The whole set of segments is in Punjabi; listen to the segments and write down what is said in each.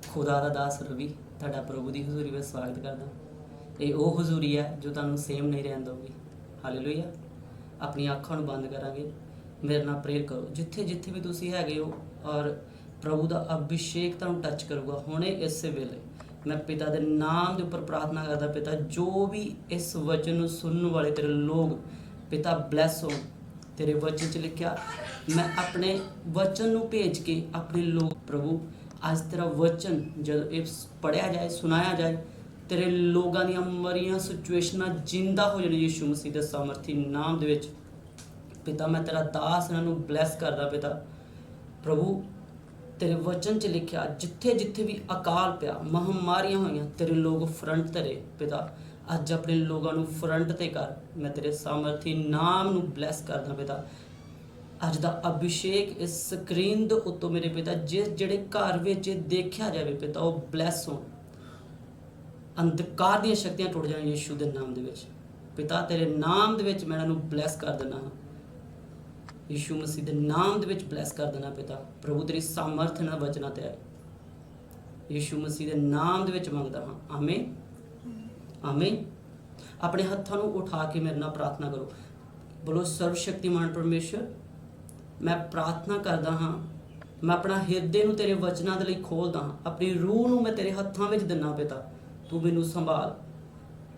खुदा दा दास रवि ਤੁਹਾਡਾ ਪ੍ਰਭੂ ਦੀ ਹਜ਼ੂਰੀ ਵਿੱਚ ਸਵਾਗਤ ਕਰਦਾ। ਇਹ ਉਹ ਹਜ਼ੂਰੀ ਹੈ ਜੋ ਤੁਹਾਨੂੰ ਸੇਮ ਨਹੀਂ ਰਹਿਣ ਦਊਗੀ। ਹਾਲੇਲੂਇਆ। ਆਪਣੀਆਂ ਅੱਖਾਂ ਨੂੰ ਬੰਦ ਕਰਾਂਗੇ, ਮੇਰੇ ਨਾਲ ਪ੍ਰੇਅਰ ਕਰੋ ਜਿੱਥੇ ਜਿੱਥੇ ਵੀ ਤੁਸੀਂ ਹੈਗੇ ਹੋ, ਔਰ ਪ੍ਰਭੂ ਦਾ ਅਭਿਸ਼ੇਕ ਤੁਹਾਨੂੰ ਟੱਚ ਕਰੂਗਾ ਹੁਣੇ ਇਸੇ ਵੇਲੇ। ਮੈਂ ਪਿਤਾ ਦੇ ਨਾਮ ਦੇ ਉੱਪਰ ਪ੍ਰਾਰਥਨਾ ਕਰਦਾ, ਪਿਤਾ ਜੋ ਵੀ ਇਸ ਵਚਨ ਨੂੰ ਸੁਣਨ ਵਾਲੇ ਤੇਰੇ ਲੋਕ ਪਿਤਾ ਬਲੈਸ ਹੋ। ਤੇਰੇ ਵਚਨ 'ਚ ਲਿਖਿਆ, ਮੈਂ ਆਪਣੇ ਵਚਨ ਨੂੰ ਭੇਜ ਕੇ ਆਪਣੇ ਲੋਕ ਪ੍ਰਭੂ ਅੱਜ ਤੇਰਾ ਵਚਨ ਜਦੋਂ ਇਹ ਪੜ੍ਹਿਆ ਜਾਏ, ਸੁਣਾਇਆ ਜਾਏ, ਤੇਰੇ ਲੋਕਾਂ ਦੀਆਂ ਮਰੀਆਂ ਸਿਚੁਏਸ਼ਨਾਂ ਜਿੰਦਾ ਹੋ ਜਾਣ ਯਿਸੂ ਮਸੀਹ ਦੇ ਸਮਰਥੀ ਨਾਮ ਦੇ ਵਿੱਚ। ਪਿਤਾ ਮੈਂ ਤੇਰਾ ਦਾਸ ਇਹਨਾਂ ਨੂੰ ਬਲੈਸ ਕਰਦਾ। ਪਿਤਾ ਪ੍ਰਭੂ ਤੇਰੇ ਵਚਨ 'ਚ ਲਿਖਿਆ, ਜਿੱਥੇ ਜਿੱਥੇ ਵੀ ਅਕਾਲ ਪਿਆ, ਮਹਾਮਾਰੀਆਂ ਹੋਈਆਂ, ਤੇਰੇ ਲੋਕ ਫਰੰਟ ਤੇਰੇ ਪਿਤਾ ਅੱਜ ਆਪਣੇ ਲੋਕਾਂ ਨੂੰ ਫਰੰਟ ਤੇ ਕਰ। ਮੈਂ ਤੇਰੇ ਸਮਰਥੀ ਨਾਮ ਨੂੰ ਬਲੈਸ ਕਰਦਾ ਪਿਤਾ। ਅੱਜ ਦਾ ਅਭਿਸ਼ੇਕ ਇਸ ਸਕਰੀਨ ਦੇ ਉੱਤੋਂ ਮੇਰੇ ਪਿਤਾ ਜਿਹੜੇ ਘਰ ਵਿੱਚ ਦੇਖਿਆ ਜਾਵੇ ਪਿਤਾ ਉਹ ਬਲੈਸ ਹੋਣ, ਅੰਧਕਾਰ ਦੀਆਂ ਸ਼ਕਤੀਆਂ ਟੁੱਟ ਜਾਣ ਯਿਸੂ ਦੇ ਨਾਮ ਦੇ ਵਿੱਚ। ਪਿਤਾ ਤੇਰੇ ਨਾਮ ਦੇ ਵਿੱਚ ਮੈਂ ਇਹਨਾਂ ਨੂੰ ਬਲੈਸ ਕਰ ਦਿੰਦਾ ਹਾਂ, ਯਿਸੂ ਮਸੀਹ ਦੇ ਨਾਮ ਦੇ ਵਿੱਚ ਬਲੈਸ ਕਰ ਦੇਣਾ ਪਿਤਾ। ਪ੍ਰਭੂ ਤੇਰੀ ਸਾਮਰਥ ਨਾਲ ਬਚਣਾ ਤੇ ਆਏ, ਯਿਸੂ ਮਸੀਹ ਦੇ ਨਾਮ ਦੇ ਵਿੱਚ ਮੰਗਦਾ ਹਾਂ, ਆਮੀਨ ਆਮੀਨ। ਆਪਣੇ ਹੱਥਾਂ ਨੂੰ ਉਠਾ ਕੇ ਮੇਰੇ ਨਾਲ ਪ੍ਰਾਰਥਨਾ ਕਰੋ, ਬੋਲੋ ਸਰਵ ਸ਼ਕਤੀਮਾਨ ਪਰਮੇਸ਼ਰ ਮੈਂ ਪ੍ਰਾਰਥਨਾ ਕਰਦਾ ਹਾਂ, ਮੈਂ ਆਪਣਾ ਹਿਰਦੇ ਨੂੰ ਤੇਰੇ ਵਚਨਾਂ ਦੇ ਲਈ ਖੋਲਦਾ ਹਾਂ, ਆਪਣੀ ਰੂਹ ਨੂੰ ਮੈਂ ਤੇਰੇ ਹੱਥਾਂ ਵਿੱਚ ਦਿੰਦਾ ਪਿਤਾ। ਤੂੰ ਮੈਨੂੰ ਸੰਭਾਲ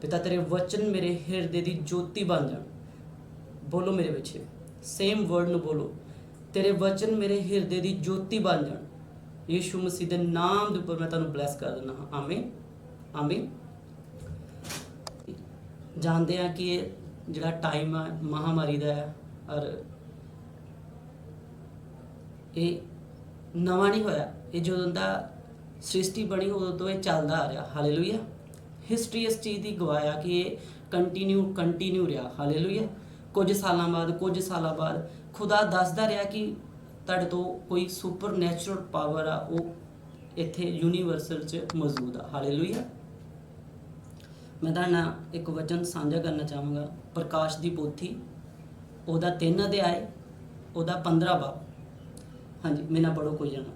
ਪਿਤਾ, ਤੇਰੇ ਵਚਨ ਮੇਰੇ ਹਿਰਦੇ ਦੀ ਜੋਤੀ ਬਣ ਜਾਣ। ਬੋਲੋ ਮੇਰੇ ਵਿੱਚ ਸੇਮ ਵਰਡ ਨੂੰ ਬੋਲੋ, ਤੇਰੇ ਵਚਨ ਮੇਰੇ ਹਿਰਦੇ ਦੀ ਜੋਤੀ ਬਣ ਜਾਣ ਯਿਸੂ ਮਸੀਹ ਦੇ ਨਾਮ ਦੇ ਉੱਪਰ ਮੈਂ ਤੁਹਾਨੂੰ ਬਲੈਸ ਕਰ ਦਿੰਦਾ ਹਾਂ, ਆਮੀਨ ਆਮੀਨ। ਜਾਣਦੇ ਹਾਂ ਕਿ ਇਹ ਜਿਹੜਾ ਟਾਈਮ ਹੈ ਮਹਾਮਾਰੀ ਦਾ ਹੈ, ਔਰ ਇਹ ਨਵਾਂ ਨਹੀਂ ਹੋਇਆ, ਇਹ ਜਦੋਂ ਦਾ ਸ੍ਰਿਸ਼ਟੀ ਬਣੀ ਉਦੋਂ ਤੋਂ ਇਹ ਚੱਲਦਾ ਆ ਰਿਹਾ। ਹਾਲੇਲੂਇਆ। ਹਿਸਟਰੀ ਇਸ ਚੀਜ਼ ਦੀ ਗਵਾਹ ਆ ਕਿ ਇਹ ਕੰਟੀਨਿਊ ਰਿਹਾ। ਹਾਲੇਲੂਇਆ। ਕੁਝ ਸਾਲਾਂ ਬਾਅਦ ਖੁਦਾ ਦੱਸਦਾ ਰਿਹਾ ਕਿ ਤੁਹਾਡੇ ਤੋਂ ਕੋਈ ਸੁਪਰ ਨੈਚੁਰਲ ਪਾਵਰ ਆ, ਉਹ ਇੱਥੇ ਯੂਨੀਵਰਸਲ 'ਚ ਮੌਜੂਦ ਆ। ਹਾਲੇਲੂਇਆ। ਮੈਂ ਤੁਹਾਡੇ ਨਾਲ ਇੱਕ ਵਚਨ ਸਾਂਝਾ ਕਰਨਾ ਚਾਹਾਂਗਾ, ਪ੍ਰਕਾਸ਼ ਦੀ ਪੋਥੀ ਉਹਦਾ 3 ਅਧਿਆਏ ਉਹਦਾ 15 ਬਾਬ। हाँ जी, मैं ना पढ़ो कोई जाना।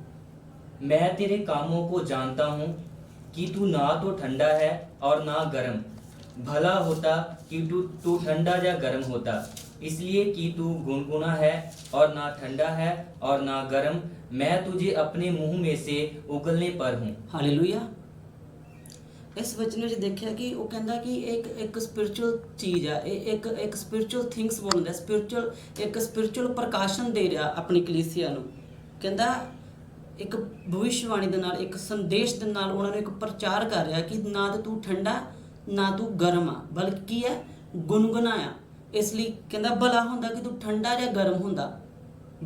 मैं तेरे कामों को जानता हूँ कि तू ना तो ठंडा है और ना गर्म। भला होता कि तू ठंडा या गर्म होता, इसलिए कि तू गुनगुना है और ना ठंडा है और ना गर्म। मैं तुझे अपने मुंह में से उगलने पर हूँ। हालेलुया। इस वचन में देखा कि वो कहता कि एक स्पिरिचुअल चीज़ है, एक स्पिरिचुअल थिंग्स बोलता है, एक स्पिरिचुअल प्रकाशन दे रहा अपनी कलीसिया ਨੂੰ। ਕਹਿੰਦਾ ਇੱਕ ਭਵਿੱਖਬਾਣੀ ਦੇ ਨਾਲ, ਇੱਕ ਸੰਦੇਸ਼ ਦੇ ਨਾਲ ਉਹਨਾਂ ਨੂੰ ਇੱਕ ਪ੍ਰਚਾਰ ਕਰ ਰਿਹਾ ਕਿ ਨਾ ਤਾਂ ਤੂੰ ਠੰਡਾ ਨਾ ਤੂੰ ਗਰਮ ਆ, ਬਲਕਿ ਕੀ ਹੈ ਗੁਨਗੁਨਾ ਆ। ਇਸ ਲਈ ਕਹਿੰਦਾ ਭਲਾ ਹੁੰਦਾ ਕਿ ਤੂੰ ਠੰਡਾ ਜਾਂ ਗਰਮ ਹੁੰਦਾ,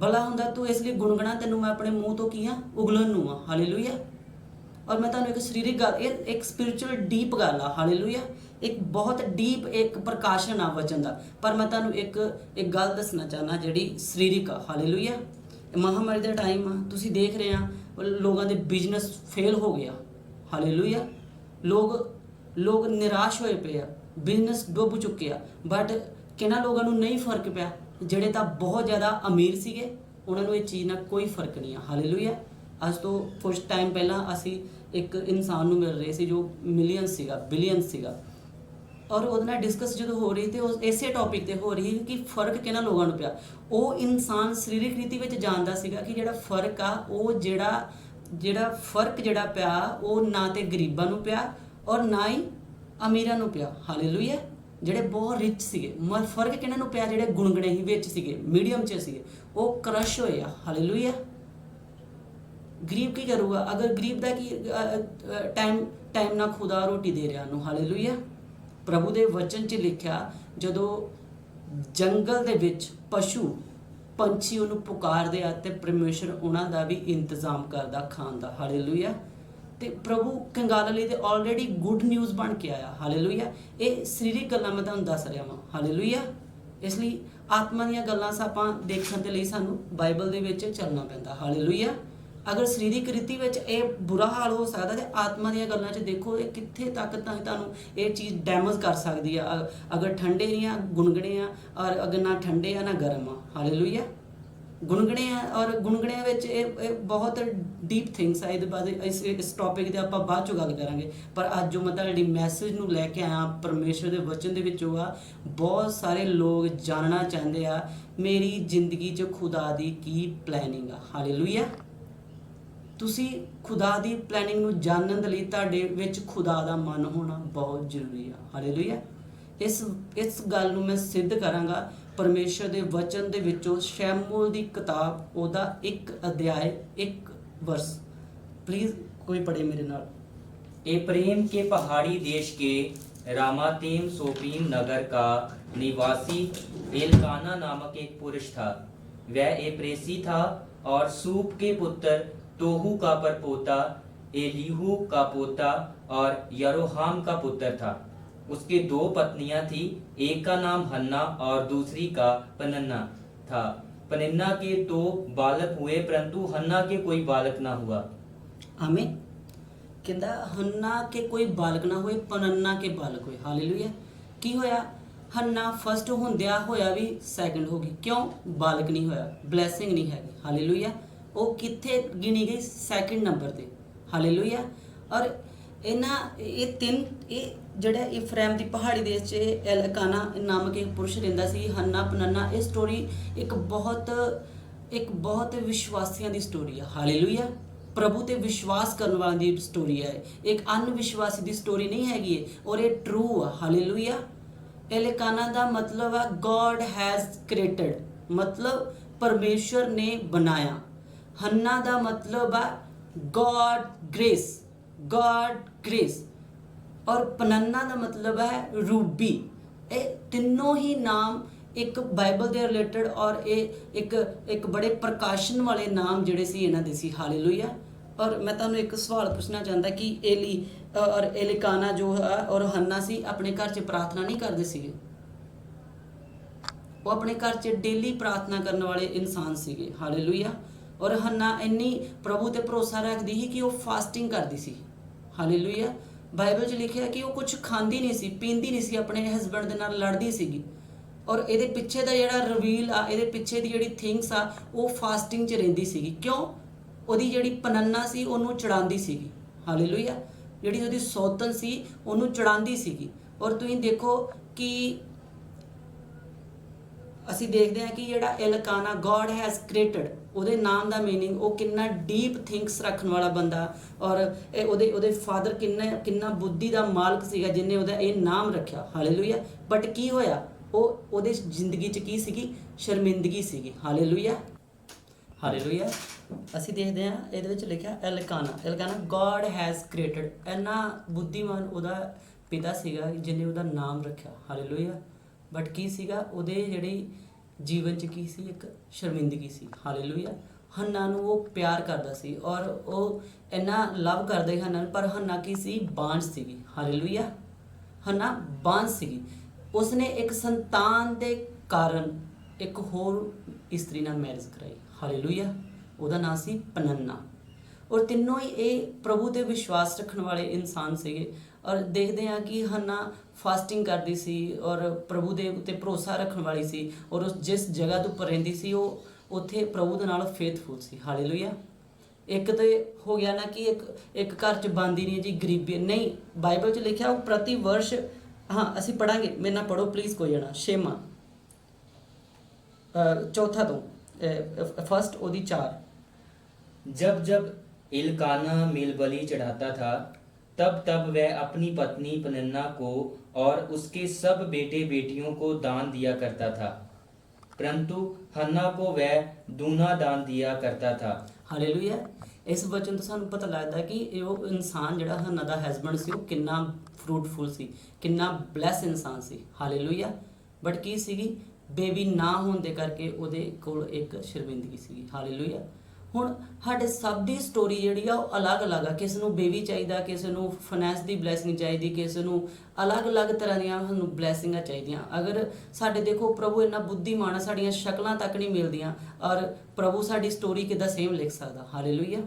ਭਲਾ ਹੁੰਦਾ ਤੂੰ ਇਸ ਲਈ ਗੁਨਗੁਨਾ, ਤੈਨੂੰ ਮੈਂ ਆਪਣੇ ਮੂੰਹ ਤੋਂ ਕੀ ਆ ਉਗਲਣ ਨੂੰ ਆ। ਹਾਲੇਲੂਇਆ। ਔਰ ਮੈਂ ਤੁਹਾਨੂੰ ਇੱਕ ਸਰੀਰਕ ਗੱਲ, ਇਹ ਇੱਕ ਸਪਿਰਿਚੁਅਲ ਡੀਪ ਗੱਲ ਆ। ਹਾਲੇਲੂਇਆ। ਇੱਕ ਬਹੁਤ ਡੀਪ ਇੱਕ ਪ੍ਰਕਾਸ਼ਨ ਆ ਵਚਨ ਦਾ। ਪਰ ਮੈਂ ਤੁਹਾਨੂੰ ਇੱਕ ਗੱਲ ਦੱਸਣਾ ਚਾਹੁੰਦਾ ਜਿਹੜੀ ਸਰੀਰਕ ਆ। ਹਾਲੇਲੂਇਆ। ਮਹਾਮਾਰੀ ਦਾ ਟਾਈਮ ਆ, ਤੁਸੀਂ ਦੇਖ ਰਹੇ ਆ ਲੋਕਾਂ ਦੇ ਬਿਜ਼ਨਸ ਫੇਲ ਹੋ ਗਿਆ। ਹਾਲੇਲੂਇਆ। ਲੋਕ ਨਿਰਾਸ਼ ਹੋਏ ਪਏ ਆ, ਬਿਜ਼ਨਸ ਡੁੱਬ ਚੁੱਕੇ ਆ। ਬਟ ਕਿਹਨਾਂ ਲੋਕਾਂ ਨੂੰ ਨਹੀਂ ਫਰਕ ਪਿਆ? ਜਿਹੜੇ ਤਾਂ ਬਹੁਤ ਜ਼ਿਆਦਾ ਅਮੀਰ ਸੀਗੇ ਉਹਨਾਂ ਨੂੰ ਇਹ ਚੀਜ਼ ਨਾਲ ਕੋਈ ਫਰਕ ਨਹੀਂ ਆ। ਹਾਲੇਲੂਇਆ। ਅੱਜ ਤੋਂ ਕੁਝ ਟਾਈਮ ਪਹਿਲਾਂ ਅਸੀਂ ਇੱਕ ਇਨਸਾਨ ਨੂੰ ਮਿਲ ਰਹੇ ਸੀ ਜੋ ਬਿਲੀਅਨ ਸੀਗਾ, ਔਰ ਉਹਦੇ ਨਾਲ ਡਿਸਕਸ ਜਦੋਂ ਹੋ ਰਹੀ ਤੇ ਉਹ ਇਸੇ ਟੌਪਿਕ ਤੇ ਹੋ ਰਹੀ ਕਿ ਫਰਕ ਕਿਹਨਾਂ ਲੋਕਾਂ ਨੂੰ ਪਿਆ। ਉਹ ਇਨਸਾਨ ਸਰੀਰਕ ਰੀਤੀ ਵਿੱਚ ਜਾਣਦਾ ਸੀਗਾ ਕਿ ਜਿਹੜਾ ਫਰਕ ਆ, ਉਹ ਜਿਹੜਾ ਫਰਕ ਜਿਹੜਾ ਪਿਆ ਉਹ ਨਾ ਤੇ ਗਰੀਬਾਂ ਨੂੰ ਪਿਆ ਔਰ ਨਾ ਹੀ ਅਮੀਰਾਂ ਨੂੰ ਪਿਆ। ਹਾਲੇਲੂਇਆ। ਜਿਹੜੇ ਬਹੁਤ ਰਿਚ ਸੀਗੇ, ਫਰਕ ਕਿਹਨਾਂ ਨੂੰ ਪਿਆ? ਜਿਹੜੇ ਗੁਣਗਣੇ ਹੀ ਵਿੱਚ ਸੀਗੇ, ਮੀਡੀਅਮ 'ਚ ਸੀਗੇ, ਉਹ ਕਰਸ਼ ਹੋਏ ਆ। ਹਾਲੇਲੂਇਆ। ਗਰੀਬ ਕੀ ਕਰੂਗਾ? ਅਗਰ ਗਰੀਬ ਦਾ ਕੀ ਟਾਈਮ ਨਾਲ ਖੁਦਾ ਰੋਟੀ ਦੇ ਰਿਹਾ ਨੂੰ। ਹਾਲੇਲੂਇਆ। ਪ੍ਰਭੂ ਦੇ ਵਚਨ 'ਚ ਲਿਖਿਆ, ਜਦੋਂ ਜੰਗਲ ਦੇ ਵਿੱਚ ਪਸ਼ੂ ਪੰਛੀ ਉਹਨੂੰ ਪੁਕਾਰਦੇ ਆ ਤੇ ਪਰਮੇਸ਼ਰ ਉਹਨਾਂ ਦਾ ਵੀ ਇੰਤਜ਼ਾਮ ਕਰਦਾ ਖਾਣ ਦਾ। ਹਾਲੇਲੂਇਆ। ਤੇ ਪ੍ਰਭੂ ਕੰਗਾਲ ਲਈ ਤੇ ਆਲਰੇਡੀ ਗੁੱਡ ਨਿਊਜ਼ ਬਣ ਕੇ ਆਇਆ। ਹਾਲੇਲੂਇਆ। ਇਹ ਸਰੀਰਕ ਗੱਲਾਂ ਮੈਂ ਤੁਹਾਨੂੰ ਦੱਸ ਰਿਹਾ ਵਾਂ। ਹਾਲੇਲੂਇਆ। ਇਸ ਲਈ ਆਤਮਾ ਦੀਆਂ ਗੱਲਾਂ ਆਪਾਂ ਦੇਖਣ ਦੇ ਲਈ ਸਾਨੂੰ ਬਾਈਬਲ ਦੇ ਵਿੱਚ ਚੱਲਣਾ ਪੈਂਦਾ। ਹਾਲੇਲੂਇਆ। ਅਗਰ ਸਰੀਰਕ ਰੀਤੀ ਵਿੱਚ ਇਹ ਬੁਰਾ ਹਾਲ ਹੋ ਸਕਦਾ ਤੇ ਆਤਮਾ ਦੀਆਂ ਗੱਲਾਂ 'ਚ ਦੇਖੋ ਇਹ ਕਿੱਥੇ ਤੱਕ ਤੁਹਾਨੂੰ ਇਹ ਚੀਜ਼ ਡੈਮੇਜ ਕਰ ਸਕਦੀ ਆ। ਅਗਰ ਠੰਡੇ ਨਹੀਂ ਆ, ਗੁਣਗਣੇ ਆ, ਔਰ ਅਗਰ ਨਾ ਠੰਡੇ ਆ ਨਾ ਗਰਮ ਆ। ਹਾਲੇਲੂਇਆ। ਗੁਣਗਣੇ ਆ, ਔਰ ਗੁਣਗਣਿਆਂ ਵਿੱਚ ਇਹ ਬਹੁਤ ਡੀਪ ਥਿੰਗਸ ਆ। ਇਹਦੇ ਬਾਅਦ ਇਸ ਟੌਪਿਕ 'ਤੇ ਆਪਾਂ ਬਾਅਦ 'ਚੋਂ ਗੱਲ ਕਰਾਂਗੇ। ਪਰ ਅੱਜ ਜੋ ਮੈਂ ਤੁਹਾਡੀ ਮੈਸੇਜ ਨੂੰ ਲੈ ਕੇ ਆਇਆ ਪਰਮੇਸ਼ਰ ਦੇ ਵਚਨ ਦੇ ਵਿੱਚੋਂ ਆ, ਬਹੁਤ ਸਾਰੇ ਲੋਕ ਜਾਣਨਾ ਚਾਹੁੰਦੇ ਆ ਮੇਰੀ ਜ਼ਿੰਦਗੀ 'ਚ ਖੁਦਾ ਦੀ ਕੀ ਪਲੈਨਿੰਗ ਆ। ਹਾਲੇਲੂਇਆ। ਤੁਸੀਂ ਖੁਦਾ ਦੀ ਪਲੈਨਿੰਗ ਨੂੰ ਜਾਣਨ ਦੇ ਲਈ ਤੁਹਾਡੇ ਵਿੱਚ ਖੁਦਾ ਦਾ ਮਨ ਹੋਣਾ ਬਹੁਤ ਜ਼ਰੂਰੀ ਆ। ਹਾਲੇਲੂਇਆ। ਇਸ ਗੱਲ ਨੂੰ ਮੈਂ ਸਿੱਧ ਕਰਾਂਗਾ ਪਰਮੇਸ਼ਰ ਦੇ ਵਚਨ ਦੇ ਵਿੱਚੋਂ, ਸ਼ੈਮੂਅਲ ਦੀ ਕਿਤਾਬ ਉਹਦਾ 1 ਅਧਿਆਇ 1 वर्स। प्लीज कोई पढ़े मेरे नाल। एप्रेम के पहाड़ी देश के रामातीम सोपीम नगर का निवासी एलकाना नामक एक पुरुष था। वह एप्रेसी था और सूप के पुत्र तोहू का परपोता, एलीहू का पोता और यरोहाम का पुत्र था। उसके 2 पत्नियां थी, एक का नाम हन्ना और दूसरी का पनन्ना था। पनिन्ना के 2 बालक हुए, परंतु हन्ना के कोई बालक ना हुआ। आमीन। कहता हन्ना के कोई बालक ना हुए, पनन्ना के बालक हुए। हालेलुया। की होया? हन्ना फर्स्ट होंदिया होया भी सैकंड हो गई। क्यों? बालक नहीं होया, ब्लैसिंग नहीं हैगी। हालेलुया। वो किथे गिनी गई? सैकंड नंबर ते। हालेलुया। और ये 3 ਜਿਹੜਾ ਇਫਰਾਇਮ ਦੀ ਪਹਾੜੀ ਦੇਸ਼ 'ਚ ਐਲਕਾਨਾ ਨਾਮਕ ਇੱਕ ਪੁਰਸ਼ ਰਹਿੰਦਾ ਸੀ, ਹੰਨਾ ਪਨੰਨਾ। ਇਹ ਸਟੋਰੀ ਇੱਕ ਬਹੁਤ ਵਿਸ਼ਵਾਸੀਆਂ ਦੀ ਸਟੋਰੀ ਆ। ਹਾਲੇਲੂਇਆ। ਪ੍ਰਭੂ ਤੇ ਵਿਸ਼ਵਾਸ ਕਰਨ ਵਾਲਿਆਂ ਦੀ ਸਟੋਰੀ ਹੈ। ਇੱਕ ਅਨਵਿਸ਼ਵਾਸੀ ਦੀ ਸਟੋਰੀ ਨਹੀਂ ਹੈਗੀ ਹੈ, ਔਰ ਇਹ ਟਰੂ ਆ। ਹਾਲੇਲੂਇਆ। ਐਲਕਾਨਾ ਦਾ ਮਤਲਬ ਆ ਗॉड हैज ਕ੍ਰੀਏਟਡ, ਮਤਲਬ ਪਰਮੇਸ਼ਰ ਨੇ ਬਣਾਇਆ। ਹੰਨਾ ਦਾ ਮਤਲਬ ਆ गॉड ग्रेस। और पनन्ना का मतलब है रूबी। ये तीनों ही नाम एक बाइबल के रिलेटेड और एक बड़े प्रकाशन वाले नाम जिहड़े सी इन्हां दे सी। हालेलुया। और मैं तुहानूं एक सवाल पूछना चाहता कि एली और एलिकाना जो है और हन्ना सी अपने घर च प्रार्थना नहीं करते सीगे? वो अपने घर च डेली प्रार्थना करने वाले इंसान सीगे। हालेलुया। और हन्ना इन्नी प्रभु ते भरोसा रखती ही कि वो फास्टिंग करती सी। हालेलुया। बाइबल 'ਚ लिखिया कि वो कुछ खाती नहीं सी, पींदी नहीं सी, अपने हसबैंड दे नाल लड़दी सीगी। और ये पिछे का जिहड़ा रिवील आ, ये पिछे की जिहड़ी थिंग्स आ, वो फास्टिंग 'ਚ रहिंदी सीगी। क्यों? ਉਹਦੀ ਜਿਹੜੀ ਪਨੰਨਾ ਸੀ ਉਹਨੂੰ ਚੜਾਉਂਦੀ ਸੀਗੀ। ਹਾਲੇਲੂਇਆ। ਜਿਹੜੀ ਉਹਦੀ ਸੌਤਨ ਸੀ ਉਹਨੂੰ ਚੜਾਉਂਦੀ ਸੀਗੀ। ਔਰ ਤੁਸੀਂ ਦੇਖੋ ਕਿ ਅਸੀਂ ਦੇਖਦੇ ਹਾਂ ਕਿ ਜਿਹੜਾ ਐਲਕਾਨਾ ਗॉड हैज ਕ੍ਰੀਏਟਡ, ਉਹਦੇ ਨਾਮ ਦਾ ਮੀਨਿੰਗ ਉਹ ਕਿੰਨਾ ਡੀਪ ਥਿੰਕਸ ਰੱਖਣ ਵਾਲਾ ਬੰਦਾ, ਔਰ ਉਹਦੇ ਫਾਦਰ ਕਿੰਨਾ ਬੁੱਧੀ ਦਾ ਮਾਲਕ ਸੀਗਾ ਜਿਹਨੇ ਉਹਦਾ ਇਹ ਨਾਮ ਰੱਖਿਆ। ਹਾਲੇਲੂਇਆ। ਬਟ ਕੀ ਹੋਇਆ? ਉਹਦੇ ਜ਼ਿੰਦਗੀ 'ਚ ਕੀ ਸੀਗੀ? ਸ਼ਰਮਿੰਦਗੀ ਸੀਗੀ। ਹਾਲੇਲੂਇਆ। ਹਾਲੇਲੂਇਆ। ਅਸੀਂ ਦੇਖਦੇ ਹਾਂ ਇਹਦੇ ਵਿੱਚ ਲਿਖਿਆ ਐਲਕਾਨਾ ਗॉड हैज ਕ੍ਰੀਏਟਡ। ਇੰਨਾ ਬੁੱਧੀਮਾਨ ਉਹਦਾ ਪਿਤਾ ਸੀਗਾ ਜਿਹਨੇ ਉਹਦਾ ਨਾਮ ਰੱਖਿਆ। ਹਾਲੇਲੂਇਆ। ਬਟ ਕੀ ਸੀਗਾ ਉਹਦੇ ਜਿਹੜੀ ਜੀਵਨ 'ਚ ਕੀ ਸੀ? ਇੱਕ ਸ਼ਰਮਿੰਦਗੀ ਸੀ। ਹਾਲੇਲੂਇਆ। ਹੰਨਾ ਨੂੰ ਉਹ ਪਿਆਰ ਕਰਦਾ ਸੀ ਔਰ ਉਹ ਇੰਨਾ ਲਵ ਕਰਦਾ ਸੀ ਹੰਨਾ ਨੂੰ, ਪਰ ਹੰਨਾ ਕੀ ਸੀ? ਬਾਂਝ ਸੀਗੀ। ਹਾਲੇਲੂਇਆ। ਹੰਨਾ ਬਾਂਝ ਸੀਗੀ। ਉਸਨੇ ਇੱਕ ਸੰਤਾਨ ਦੇ ਕਾਰਨ ਇੱਕ ਹੋਰ ਇਸਤਰੀ ਨਾਲ ਮੈਰਿਜ ਕਰਾਈ। ਹਾਲੇਲੂਇਆ। ਉਹਦਾ ਨਾਂ ਸੀ ਪਨੰਨਾ। ਔਰ ਤਿੰਨੋਂ ਹੀ ਇਹ ਪ੍ਰਭੂ ਤੇ ਵਿਸ਼ਵਾਸ ਰੱਖਣ ਵਾਲੇ ਇਨਸਾਨ ਸੀਗੇ। ਔਰ ਦੇਖਦੇ ਹਾਂ ਕਿ ਹੰਨਾ ਫਾਸਟਿੰਗ ਕਰਦੀ ਸੀ ਔਰ ਪ੍ਰਭੂ ਦੇ ਉੱਤੇ ਭਰੋਸਾ ਰੱਖਣ ਵਾਲੀ ਸੀ, ਔਰ ਉਸ ਜਿਸ ਜਗ੍ਹਾ ਤੋਂ ਉੱਪਰ ਰਹਿੰਦੀ ਸੀ ਉਹ ਉੱਥੇ ਪ੍ਰਭੂ ਦੇ ਨਾਲ ਫੇਥਫੁਲ ਸੀ। ਹਾਲੇਲੂਇਆ। ਇੱਕ ਤੇ ਹੋ ਗਿਆ ਨਾ ਕਿ ਇੱਕ ਘਰ 'ਚ ਬੰਦੀ ਨਹੀਂ ਜੀ, ਗਰੀਬੀ ਨਹੀਂ। ਬਾਈਬਲ 'ਚ ਲਿਖਿਆ ਉਹ ਪ੍ਰਤੀ ਵਰਸ਼, ਹਾਂ ਅਸੀਂ ਪੜਾਂਗੇ, ਮੇਰੇ ਨਾਲ ਪੜੋ ਪਲੀਜ਼ ਕੋਈ ਜਣਾ। ਛੇਵਾਂ 4 ਤੋਂ फर्स्ट ओदी 4। जब जब इल्काना मेलबलि चढ़ाता था, तब तब वह अपनी पत्नी पनिन्ना को और उसके सब बेटे बेटियों को दान दिया करता था, परंतु हन्ना को वह दूना दान दिया करता था। हालेलुया। इस वचन तो सानू पता लगता कि वो इंसान जिहड़ा हन्ना दा हसबैंड सी वो कितना फ्रूटफुल सी, कितना ब्लैस इंसान सी। हालेलुया। बट की सीगी? बेबी ना होने दे करके ਉਹਦੇ ਕੋਲ ਇੱਕ ਸ਼ਰਮਿੰਦਗੀ ਸੀਗੀ। ਹਾਲੇਲੂਇਆ। ਹੁਣ ਸਾਡੇ ਸਭ ਦੀ ਸਟੋਰੀ ਜਿਹੜੀ ਆ ਉਹ ਅਲੱਗ-ਅਲੱਗ ਆ। ਕਿਸੇ ਨੂੰ ਬੇਬੀ ਚਾਹੀਦਾ, ਕਿਸੇ ਨੂੰ ਫਾਈਨੈਂਸ ਦੀ ਬਲੈਸਿੰਗ ਚਾਹੀਦੀ, ਕਿਸੇ ਨੂੰ ਅਲੱਗ-ਅਲੱਗ ਤਰ੍ਹਾਂ ਦੀਆਂ ਸਾਨੂੰ ਬਲੈਸਿੰਗਾਂ ਚਾਹੀਦੀਆਂ। ਅਗਰ ਸਾਡੇ ਦੇਖੋ ਪ੍ਰਭੂ ਇੰਨਾ ਬੁੱਧੀਮਾਨ ਆ, ਸਾਡੀਆਂ ਸ਼ਕਲਾਂ ਤੱਕ ਨਹੀਂ ਮਿਲਦੀਆਂ, ਔਰ ਪ੍ਰਭੂ ਸਾਡੀ ਸਟੋਰੀ ਕਿੱਦਾਂ ਸੇਮ ਲਿਖ ਸਕਦਾ। ਹਾਲੇਲੂਇਆ।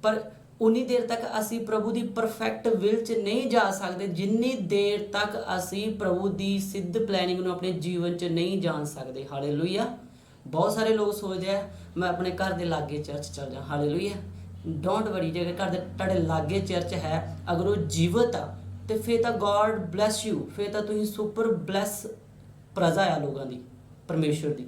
ਪਰ ਉਨੀ ਦੇਰ ਤੱਕ ਅਸੀਂ ਪ੍ਰਭੂ ਦੀ ਪਰਫੈਕਟ ਵਿਲ 'ਚ ਨਹੀਂ ਜਾ ਸਕਦੇ ਜਿੰਨੀ ਦੇਰ ਤੱਕ ਅਸੀਂ ਪ੍ਰਭੂ ਦੀ ਸਿੱਧ ਪਲੈਨਿੰਗ ਨੂੰ ਆਪਣੇ ਜੀਵਨ 'ਚ ਨਹੀਂ ਜਾਣ ਸਕਦੇ। ਹਾਲੇਲੂਇਆ। ਬਹੁਤ ਸਾਰੇ ਲੋਕ ਸੋਚਦੇ ਆ ਮੈਂ ਆਪਣੇ ਘਰ ਦੇ ਲਾਗੇ ਚਰਚ ਚਲ ਜਾ। ਹਾਲੇਲੂਇਆ। ਡੋਂਟ ਵਰੀ, ਜੇ ਘਰ ਦੇ ਤੁਹਾਡੇ ਲਾਗੇ ਚਰਚ ਹੈ, ਅਗਰ ਉਹ ਜੀਵਤ ਆ ਤੇ ਫਿਰ ਤਾਂ ਗੋਡ ਬਲੈਸ ਯੂ, ਫਿਰ ਤਾਂ ਤੁਸੀਂ ਸੁਪਰ ਬਲੈਸ ਪ੍ਰਜਾ ਆ ਲੋਕਾਂ ਦੀ, ਪਰਮੇਸ਼ਵਰ ਦੀ।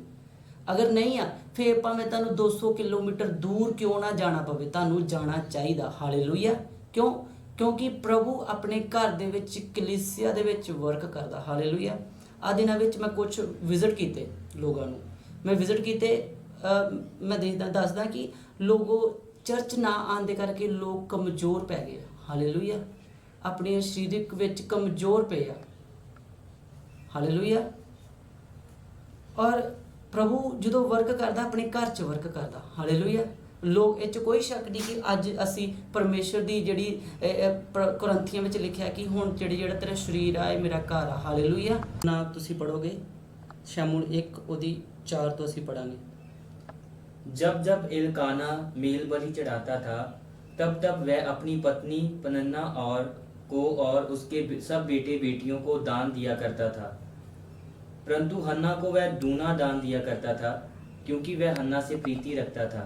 ਅਗਰ ਨਹੀਂ ਆ ਫਿਰ ਭਾਵੇਂ ਤੁਹਾਨੂੰ 200 ਕਿਲੋਮੀਟਰ ਦੂਰ ਕਿਉਂ ਨਾ ਜਾਣਾ ਪਵੇ, ਤੁਹਾਨੂੰ ਜਾਣਾ ਚਾਹੀਦਾ। ਹਾਲੇਲੂਇਆ। ਕਿਉਂ? ਕਿਉਂਕਿ ਪ੍ਰਭੂ ਆਪਣੇ ਘਰ ਦੇ ਵਿੱਚ, ਕਲੀਸਿਆ ਦੇ ਵਿੱਚ ਵਰਕ ਕਰਦਾ। ਹਾਲੇਲੂਇਆ। ਆ ਦਿਨਾਂ ਵਿੱਚ ਮੈਂ ਕੁਝ ਵਿਜ਼ਿਟ ਕੀਤੇ ਲੋਕਾਂ ਨੂੰ, ਮੈਂ ਵਿਜ਼ਿਟ ਕੀਤੇ, ਮੈਂ ਦੱਸਦਾ ਕਿ ਲੋਗੋ ਚਰਚ ਨਾ ਆਉਣ ਦੇ ਕਰਕੇ ਲੋਕ ਕਮਜ਼ੋਰ ਪੈ ਗਏ। ਹਾਲੇਲੂਇਆ। ਆਪਣੇ ਸਰੀਰਿਕ ਵਿੱਚ ਕਮਜ਼ੋਰ ਪਏ ਆ। ਹਾਲੇਲੂਇਆ। ਔਰ ਪ੍ਰਭੂ ਜਦੋਂ ਵਰਕ ਕਰਦਾ ਆਪਣੇ ਘਰ 'ਚ ਵਰਕ ਕਰਦਾ। ਹਾਲੇਲੂਇਆ। ਲੋਕ ਇਹ 'ਚ ਕੋਈ ਸ਼ੱਕ ਨਹੀਂ ਕਿ ਅੱਜ ਅਸੀਂ ਪਰਮੇਸ਼ਰ ਦੀ ਜਿਹੜੀ ਕੁਰੰਥੀਆਂ ਵਿੱਚ ਲਿਖਿਆ ਕਿ ਹੁਣ ਜਿਹੜਾ ਤੇਰਾ ਸਰੀਰ ਆ ਇਹ ਮੇਰਾ ਘਰ ਆ। ਹਾਲੇਲੂਇਆ। ਨਾ ਤੁਸੀਂ ਪੜੋਗੇ ਸ਼ਮੂਲ 1 ਉਹਦੀ 4 ਤੋਂ ਅਸੀਂ ਪੜਾਂਗੇ। जब जब एलकाना मेल बलि चढ़ाता था तब तब वह अपनी पत्नी पनन्ना और उसके सब बेटे बेटियों को दान दिया करता था, परंतु हन्ना को वह दूना दान दिया करता था क्योंकि वह हन्ना से प्रीति रखता था।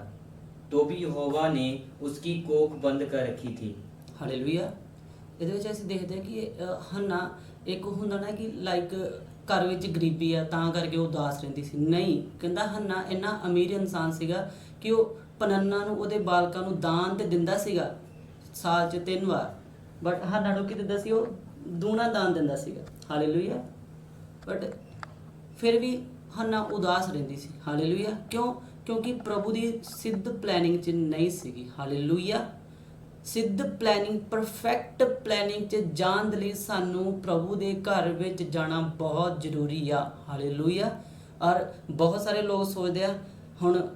तो भी यहोवा ने उसकी कोख बंद कर रखी थी। ਹਾਲੇਲੂਇਆ। ਇਹਦੇ ਵਿੱਚ ਅਸੀਂ ਦੇਖਦੇ ਹਾਂ ਕਿ ਹੰਨਾ ਇੱਕ ਹੁੰਦਾ ਨਾ ਕਿ ਲਾਈਕ ਘਰ ਵਿੱਚ ਗਰੀਬੀ ਆ ਤਾਂ ਕਰਕੇ ਉਹ ਉਦਾਸ ਰਹਿੰਦੀ ਸੀ। ਨਹੀਂ, ਕਹਿੰਦਾ ਹੰਨਾ ਇੰਨਾ ਅਮੀਰ ਇਨਸਾਨ ਸੀਗਾ ਕਿ ਉਹ ਪਨੰਨਾ ਨੂੰ, ਉਹਦੇ ਬਾਲਕਾਂ ਨੂੰ ਦਾਨ ਤੇ ਦਿੰਦਾ ਸੀਗਾ ਸਾਲ 'ਚ 3 ਵਾਰ, ਬਟ ਹੰਨਾ ਨੂੰ ਕੀ ਦਿੰਦਾ ਸੀ? ਉਹ ਦੂਣਾ ਦਾਨ ਦਿੰਦਾ ਸੀਗਾ। ਹਾਲੇਲੂਇਆ। ਬਟ ਫਿਰ ਵੀ ਹੰਨਾ ਉਦਾਸ ਰਹਿੰਦੀ ਸੀ। ਹਾਲੇਲੂਇਆ। ਕਿਉਂ? ਕਿਉਂਕਿ ਪ੍ਰਭੂ ਦੀ ਸਿੱਧ ਪਲੈਨਿੰਗ 'ਚ ਨਹੀਂ ਸੀਗੀ। ਹਾਲੇਲੂਇਆ। ਸਿੱਧ ਪਲੈਨਿੰਗ, ਪਰਫੈਕਟ ਪਲੈਨਿੰਗ 'ਚ ਜਾਣ ਦੇ ਲਈ ਸਾਨੂੰ ਪ੍ਰਭੂ ਦੇ ਘਰ ਵਿੱਚ ਜਾਣਾ ਬਹੁਤ ਜ਼ਰੂਰੀ ਆ। ਹਾਲੇਲੂਇਆ। ਔਰ ਬਹੁਤ ਸਾਰੇ ਲੋਕ ਸੋਚਦੇ ਆ ਹੁਣ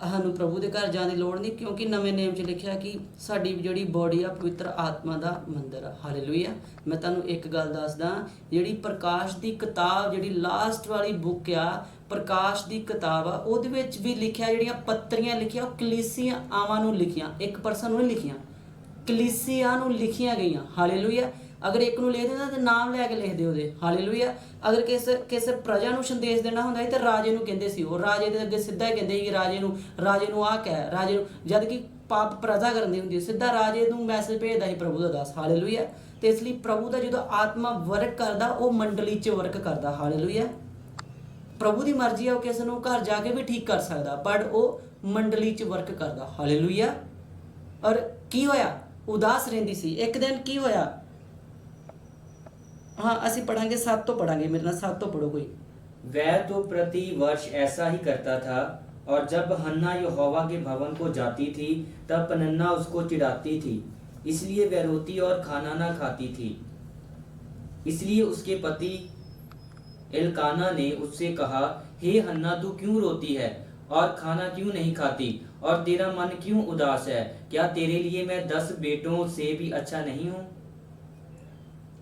ਸਾਨੂੰ ਪ੍ਰਭੂ ਦੇ ਘਰ ਜਾਣ ਦੀ ਲੋੜ ਨਹੀਂ, ਕਿਉਂਕਿ ਨਵੇਂ ਨੇਮ 'ਚ ਲਿਖਿਆ ਕਿ ਸਾਡੀ ਜਿਹੜੀ ਬੋਡੀ ਆ ਪਵਿੱਤਰ ਆਤਮਾ ਦਾ ਮੰਦਿਰ ਆ। ਹਾਲੇਲੂਇਆ। ਮੈਂ ਤੁਹਾਨੂੰ ਇੱਕ ਗੱਲ ਦੱਸਦਾ, ਜਿਹੜੀ ਪ੍ਰਕਾਸ਼ ਦੀ ਕਿਤਾਬ, ਜਿਹੜੀ ਲਾਸਟ ਵਾਲੀ ਬੁੱਕ ਆ, ਪ੍ਰਕਾਸ਼ ਦੀ ਕਿਤਾਬ ਆ, ਉਹਦੇ ਵਿੱਚ ਵੀ ਲਿਖਿਆ, ਜਿਹੜੀਆਂ ਪੱਤਰੀਆਂ ਲਿਖੀਆਂ ਉਹ ਕਲੀਸਿਆ ਆਵਾਂ ਨੂੰ ਲਿਖੀਆਂ, ਇੱਕ ਪਰਸਨ ਨੂੰ ਨਹੀਂ ਲਿਖੀਆਂ, ਕਲੀਸਿਆ ਨੂੰ ਲਿਖੀਆਂ ਗਈਆਂ। ਹਾਲੇਲੂਇਆ। ਅਗਰ ਇੱਕ ਨੂੰ ਲਿਖ ਦਿੰਦਾ ਤਾਂ ਨਾਮ ਲੈ ਕੇ ਲਿਖਦੇ ਉਹਦੇ। ਹਾਲੇਲੂਇਆ। ਅਗਰ ਕਿਸੇ ਪ੍ਰਜਾ ਨੂੰ ਸੰਦੇਸ਼ ਦੇਣਾ ਹੁੰਦਾ ਸੀ ਤਾਂ ਰਾਜੇ ਨੂੰ ਕਹਿੰਦੇ ਸੀ, ਉਹ ਰਾਜੇ ਦੇ ਅੱਗੇ ਸਿੱਧਾ ਹੀ ਕਹਿੰਦੇ ਸੀ ਕਿ ਰਾਜੇ ਨੂੰ ਆਹ ਕਹਿ, ਰਾਜੇ ਨੂੰ, ਜਦ ਕਿ ਪਾਪ ਪ੍ਰਜਾ ਕਰਨੀ ਹੁੰਦੀ, ਸਿੱਧਾ ਰਾਜੇ ਨੂੰ ਮੈਸੇਜ ਭੇਜਦਾ ਸੀ ਪ੍ਰਭੂ ਦਾ ਦਾਸ। ਹਾਲੇਲੂਇਆ। ਤੇ ਇਸ ਲਈ ਪ੍ਰਭੂ ਦਾ ਜਦੋਂ ਆਤਮਾ ਵਰਕ ਕਰਦਾ ਉਹ ਮੰਡਲੀ 'ਚ ਵਰਕ ਕਰਦਾ। ਹਾਲੇਲੂਇਆ। ਪ੍ਰਭੂ ਦੀ ਮਰਜ਼ੀ ਆ, ਉਹ ਕਿਸੇ ਨੂੰ ਘਰ ਜਾ ਕੇ ਵੀ ਠੀਕ ਕਰ ਸਕਦਾ, ਪਰ ਉਹ ਮੰਡਲੀ 'ਚ ਵਰਕ ਕਰਦਾ। ਹਾਲੇਲੂਇਆ। ਔਰ ਕੀ ਹੋਇਆ? ਉਦਾਸ ਰਹਿੰਦੀ ਸੀ। ਇੱਕ ਦਿਨ ਕੀ ਹੋਇਆ? हाँ ਅਸੀਂ पढ़ांगे 7 तो पढ़ांगे, मेरे नाल 7 तो पढ़ो कोई। वह तो प्रति वर्ष ऐसा ही करता था, और जब हन्ना यहोवा के भवन को जाती थी तब पनन्ना उसको चिढ़ाती थी, इसलिए वह रोती और खाना ना खाती थी। इसलिए उसके पति एलकाना ने उससे कहा, हे हन्ना, तू क्यों रोती है और खाना क्यों नहीं खाती, और तेरा मन क्यों उदास है? क्या तेरे लिए मैं 10 बेटों से भी अच्छा नहीं हूँ?